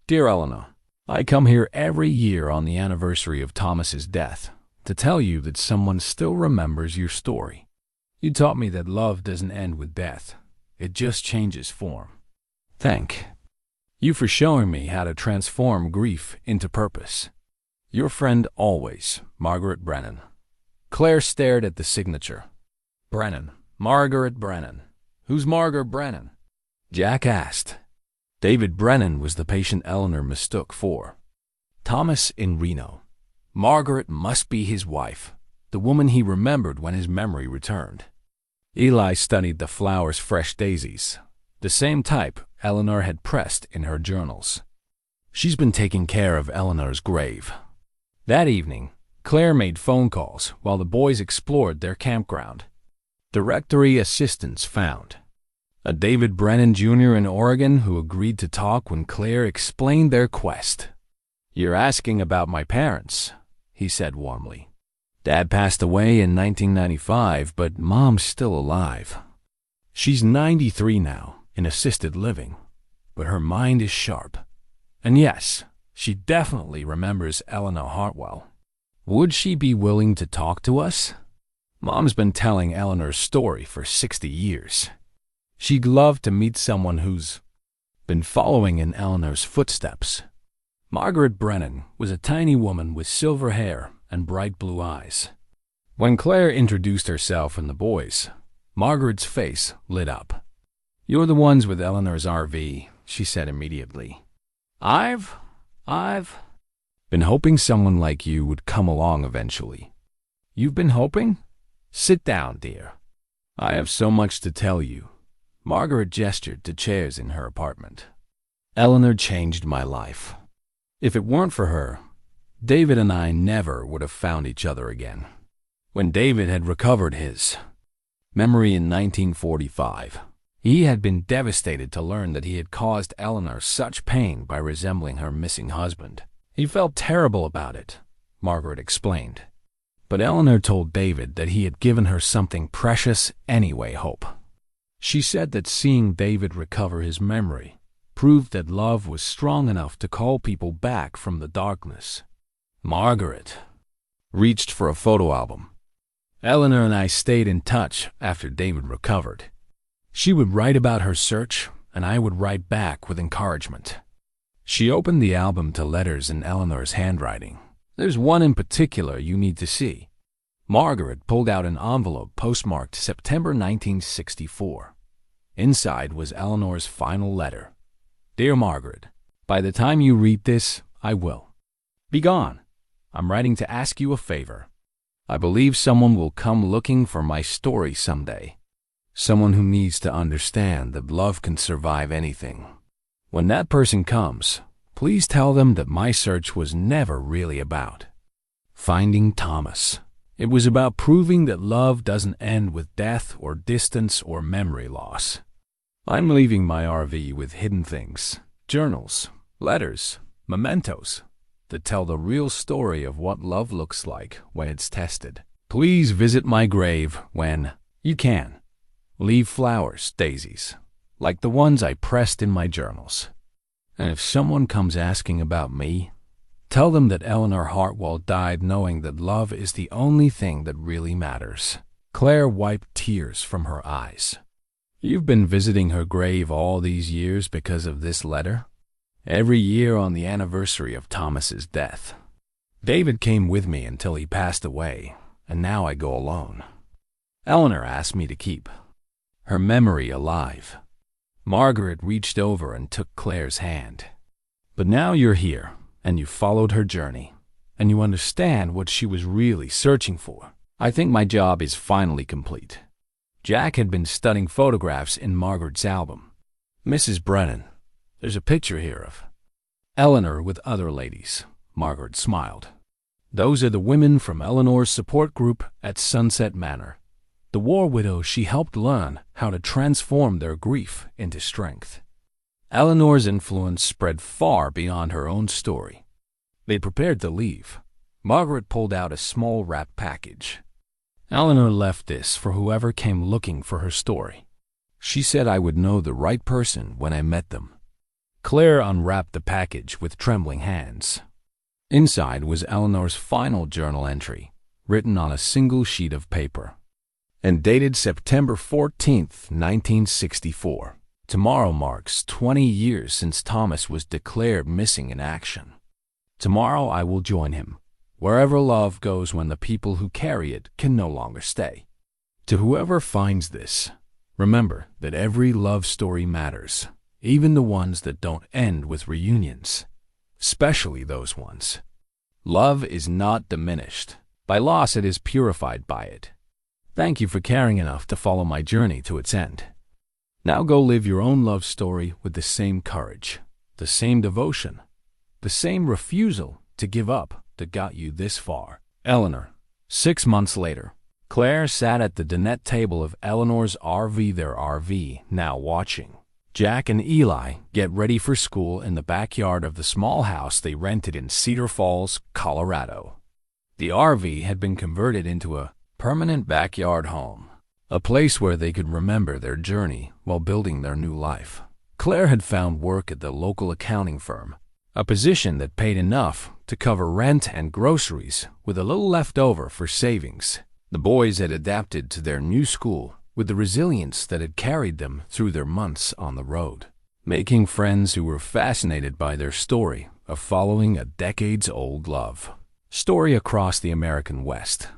Speaker 1: Dear Eleanor, I come here every year on the anniversary of Thomas's death to tell you that someone still remembers your story. You taught me that love doesn't end with death. It just changes form. Thank you for showing me how to transform grief into purpose. Your friend always, Margaret Brennan. Claire stared at the signature. Brennan. Margaret Brennan. Who's Margaret Brennan? Jack asked. David Brennan was the patient Eleanor mistook for Thomas in Reno. Margaret must be his wife, the woman he remembered when his memory returned. Eli studied the flower's fresh daisies, the same type Eleanor had pressed in her journals. She's been taking care of Eleanor's grave. That evening, Claire made phone calls while the boys explored their campground. Directory assistants found a David Brennan Jr. in Oregon who agreed to talk when Claire explained their quest. You're asking about my parents, he said warmly. Dad passed away in 1995, but Mom's still alive. She's 93 now, in assisted living, but her mind is sharp. And yes, she definitely remembers Eleanor Hartwell. Would she be willing to talk to us? Mom's been telling Eleanor's story for 60 years. She'd love to meet someone who's been following in Eleanor's footsteps. Margaret Brennan was a tiny woman with silver hair and bright blue eyes. When Claire introduced herself and the boys, Margaret's face lit up. You're the ones with Eleanor's RV, she said immediately. I've been hoping someone like you would come along eventually. You've been hoping? Sit down, dear. I have so much to tell you. Margaret gestured to chairs in her apartment. Eleanor changed my life. If it weren't for her, David and I never would have found each other again. When David had recovered his memory in 1945, he had been devastated to learn that he had caused Eleanor such pain by resembling her missing husband. He felt terrible about it, Margaret explained. But Eleanor told David that he had given her something precious anyway. Hope. She said that seeing David recover his memory proved that love was strong enough to call people back from the darkness. Margaret reached for a photo album. Eleanor and I stayed in touch after David recovered. She would write about her search, and I would write back with encouragement. She opened the album to letters in Eleanor's handwriting. There's one in particular you need to see. Margaret pulled out an envelope postmarked September 1964. Inside was Eleanor's final letter. Dear Margaret, by the time you read this, I will be gone. I'm writing to ask you a favor. I believe someone will come looking for my story someday. Someone who needs to understand that love can survive anything. When that person comes, please tell them that my search was never really about finding Thomas. It was about proving that love doesn't end with death or distance or memory loss. I'm leaving my RV with hidden things, journals, letters, mementos, that tell the real story of what love looks like when it's tested. Please visit my grave when you can. Leave flowers, daisies, like the ones I pressed in my journals. And if someone comes asking about me, tell them that Eleanor Hartwell died knowing that love is the only thing that really matters. Claire wiped tears from her eyes. You've been visiting her grave all these years because of this letter? Every year on the anniversary of Thomas's death. David came with me until he passed away, and now I go alone. Eleanor asked me to keep her memory alive. Margaret reached over and took Claire's hand. But now you're here, and you followed her journey, and you understand what she was really searching for. I think my job is finally complete. Jack had been studying photographs in Margaret's album. Mrs. Brennan, there's a picture here of Eleanor with other ladies. Margaret smiled. Those are the women from Eleanor's support group at Sunset Manor. The war widow, she helped learn how to transform their grief into strength. Eleanor's influence spread far beyond her own story. They prepared to leave. Margaret pulled out a small wrapped package. Eleanor left this for whoever came looking for her story. She said I would know the right person when I met them. Claire unwrapped the package with trembling hands. Inside was Eleanor's final journal entry, written on a single sheet of paper, and dated September 14th, 1964. Tomorrow marks 20 years since Thomas was declared missing in action. Tomorrow I will join him, wherever love goes when the people who carry it can no longer stay. To whoever finds this, remember that every love story matters, even the ones that don't end with reunions, especially those ones. Love is not diminished. By loss, it is purified by it. Thank you for caring enough to follow my journey to its end. Now go live your own love story with the same courage, the same devotion, the same refusal to give up that got you this far. Eleanor. 6 months later, Claire sat at the dinette table of Eleanor's RV, their RV, now watching Jack and Eli get ready for school in the backyard of the small house they rented in Cedar Falls, Colorado. The RV had been converted into a permanent backyard home, a place where they could remember their journey while building their new life. Claire had found work at the local accounting firm, a position that paid enough to cover rent and groceries with a little left over for savings. The boys had adapted to their new school with the resilience that had carried them through their months on the road, making friends who were fascinated by their story of following a decades-old love story across the American West.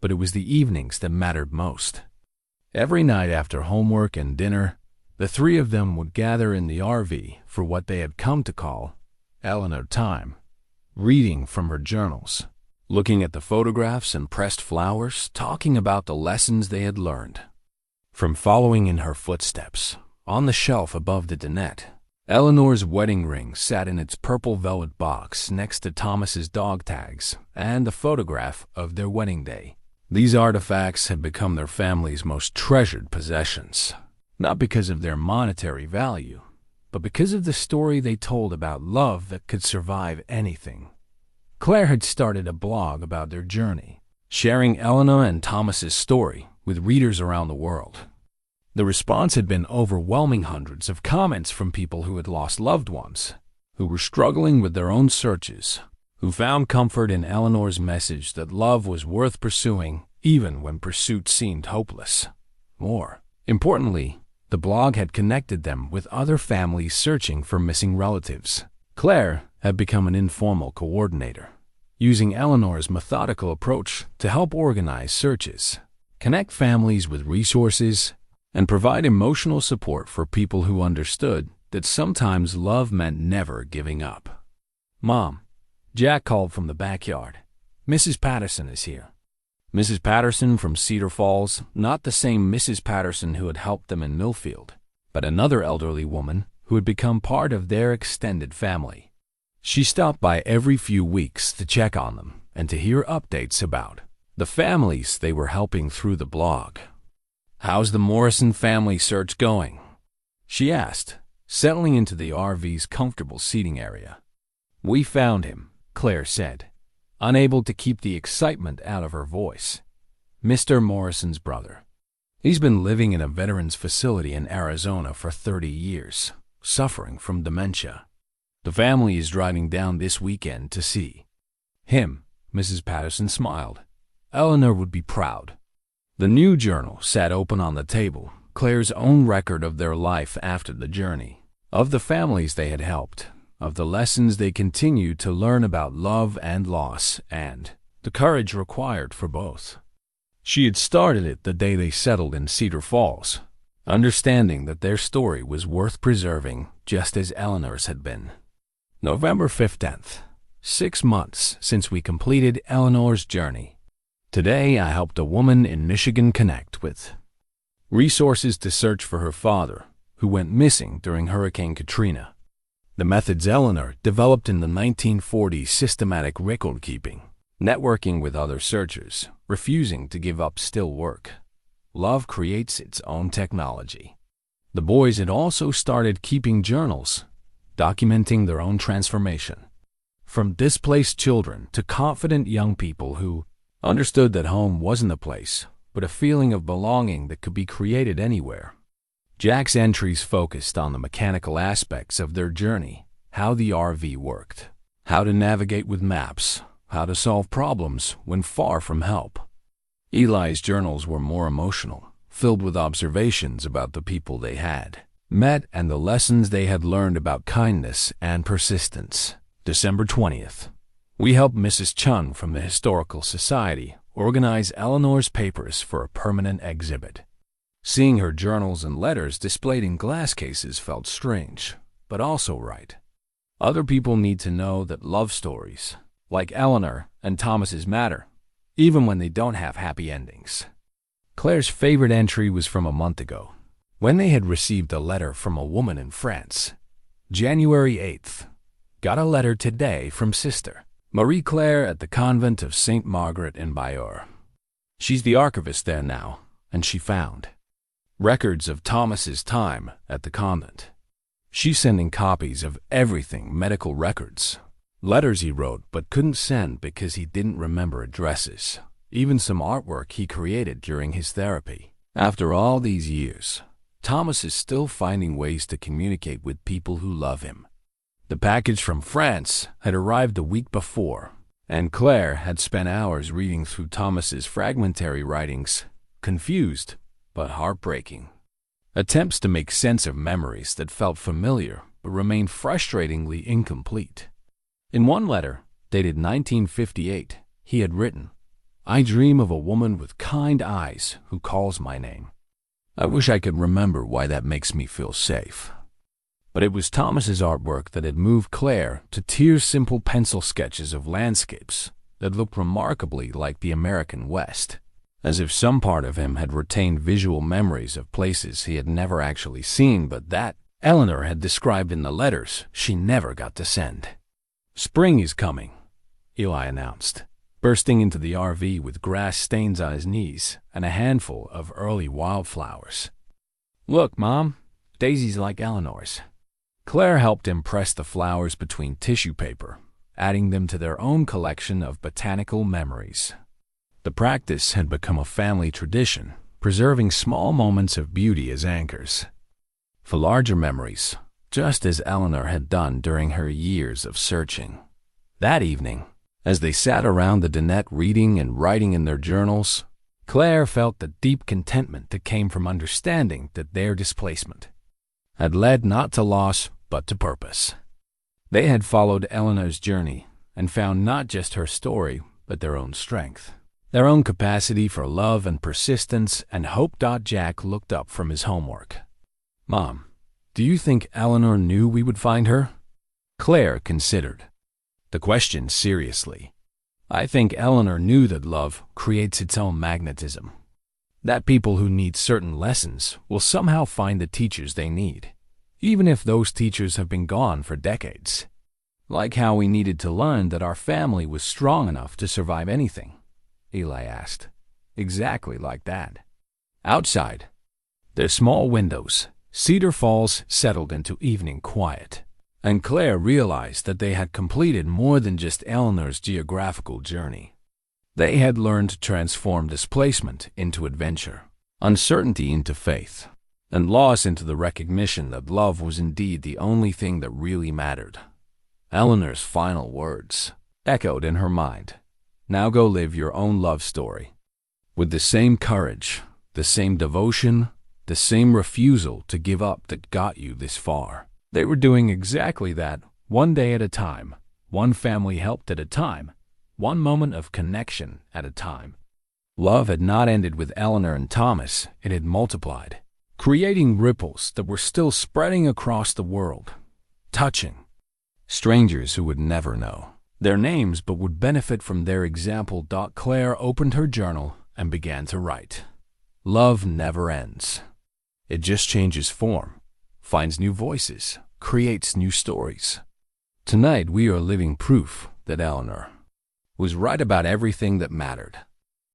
Speaker 1: But it was the evenings that mattered most. Every night after homework and dinner, the three of them would gather in the RV for what they had come to call Eleanor time, reading from her journals, looking at the photographs and pressed flowers, talking about the lessons they had learned. From following in her footsteps, on the shelf above the dinette, Eleanor's wedding ring sat in its purple velvet box next to Thomas's dog tags and a photograph of their wedding day. These artifacts had become their family's most treasured possessions, not because of their monetary value, but because of the story they told about love that could survive anything. Claire had started a blog about their journey, sharing Eleanor and Thomas's story with readers around the world. The response had been overwhelming, hundreds of comments from people who had lost loved ones, who were struggling with their own searches, who found comfort in Eleanor's message that love was worth pursuing even when pursuit seemed hopeless. More importantly, the blog had connected them with other families searching for missing relatives. Claire had become an informal coordinator, using Eleanor's methodical approach to help organize searches, connect families with resources, and provide emotional support for people who understood that sometimes love meant never giving up. "Mom," Jack called from the backyard, "Mrs. Patterson is here." Mrs. Patterson from Cedar Falls, not the same Mrs. Patterson who had helped them in Millfield, but another elderly woman who had become part of their extended family. She stopped by every few weeks to check on them and to hear updates about the families they were helping through the blog. "How's the Morrison family search going?" she asked, settling into the RV's comfortable seating area. "We found him," Claire said, unable to keep the excitement out of her voice. "Mr. Morrison's brother. He's been living in a veterans facility in Arizona for 30 years, suffering from dementia. The family is driving down this weekend to see him." Mrs. Patterson smiled. Eleanor would be proud. The new journal sat open on the table, Claire's own record of their life after the journey, of the families they had helped, of the lessons they continued to learn about love and loss, and the courage required for both. She had started it the day they settled in Cedar Falls, understanding that their story was worth preserving just as Eleanor's had been. November 15th, 6 months since we completed Eleanor's journey. Today I helped a woman in Michigan connect with resources to search for her father, who went missing during Hurricane Katrina. The methods Eleanor developed in the 1940s: systematic record-keeping, networking with other searchers, refusing to give up still work. love creates its own technology. The boys had also started keeping journals, documenting their own transformation. From displaced children to confident young people who understood that home wasn't a place, but a feeling of belonging that could be created anywhere. Jack's entries focused on the mechanical aspects of their journey, how the RV worked, how to navigate with maps, how to solve problems when far from help. Eli's journals were more emotional, filled with observations about the people they had met and the lessons they had learned about kindness and persistence. December 20th. We helped Mrs. Chun from the Historical Society organize Eleanor's papers for a permanent exhibit. Seeing her journals and letters displayed in glass cases felt strange, but also right. Other people need to know that love stories, like Eleanor and Thomas's, matter, even when they don't have happy endings. Claire's favorite entry was from a month ago, when they had received a letter from a woman in France. January 8th. Got a letter today from Sister Marie Claire at the convent of St. Margaret in Bayeux. She's the archivist there now, and she found records of Thomas's time at the convent. She's sending copies of everything, medical records, letters he wrote but couldn't send because he didn't remember addresses, even some artwork he created during his therapy. After all these years, Thomas is still finding ways to communicate with people who love him. The package from France had arrived a week before, and Claire had spent hours reading through Thomas's fragmentary writings, confused but heartbreaking. Attempts to make sense of memories that felt familiar but remained frustratingly incomplete. In one letter, dated 1958, he had written, "I dream of a woman with kind eyes who calls my name. I wish I could remember why that makes me feel safe." But it was Thomas's artwork that had moved Claire to tear simple pencil sketches of landscapes that looked remarkably like the American West, as if some part of him had retained visual memories of places he had never actually seen but that Eleanor had described in the letters she never got to send. "Spring is coming," Eli announced, bursting into the RV with grass stains on his knees and a handful of early wildflowers. "Look, Mom, daisies like Eleanor's." Claire helped him press the flowers between tissue paper, adding them to their own collection of botanical memories. The practice had become a family tradition, preserving small moments of beauty as anchors for larger memories, just as Eleanor had done during her years of searching. That evening, as they sat around the dinette reading and writing in their journals, Claire felt the deep contentment that came from understanding that their displacement had led not to loss but to purpose. They had followed Eleanor's journey and found not just her story but their own strength, their own capacity for love and persistence and hope. Jack looked up from his homework. "Mom, do you think Eleanor knew we would find her?" Claire considered the question seriously. "I think Eleanor knew that love creates its own magnetism, that people who need certain lessons will somehow find the teachers they need, even if those teachers have been gone for decades. Like how we needed to learn that our family was strong enough to survive anything," Eli asked. "Exactly like that." Outside, their small windows, Cedar Falls settled into evening quiet, and Claire realized that they had completed more than just Eleanor's geographical journey. They had learned to transform displacement into adventure, uncertainty into faith, and loss into the recognition that love was indeed the only thing that really mattered. Eleanor's final words echoed in her mind. "Now go live your own love story, with the same courage, the same devotion, the same refusal to give up that got you this far." They were doing exactly that, one day at a time, one family helped at a time, one moment of connection at a time. Love had not ended with Eleanor and Thomas, it had multiplied, creating ripples that were still spreading across the world, touching strangers who would never know their names but would benefit from their example. Claire opened her journal and began to write. "Love never ends. It just changes form, finds new voices, creates new stories. Tonight we are living proof that Eleanor was right about everything that mattered."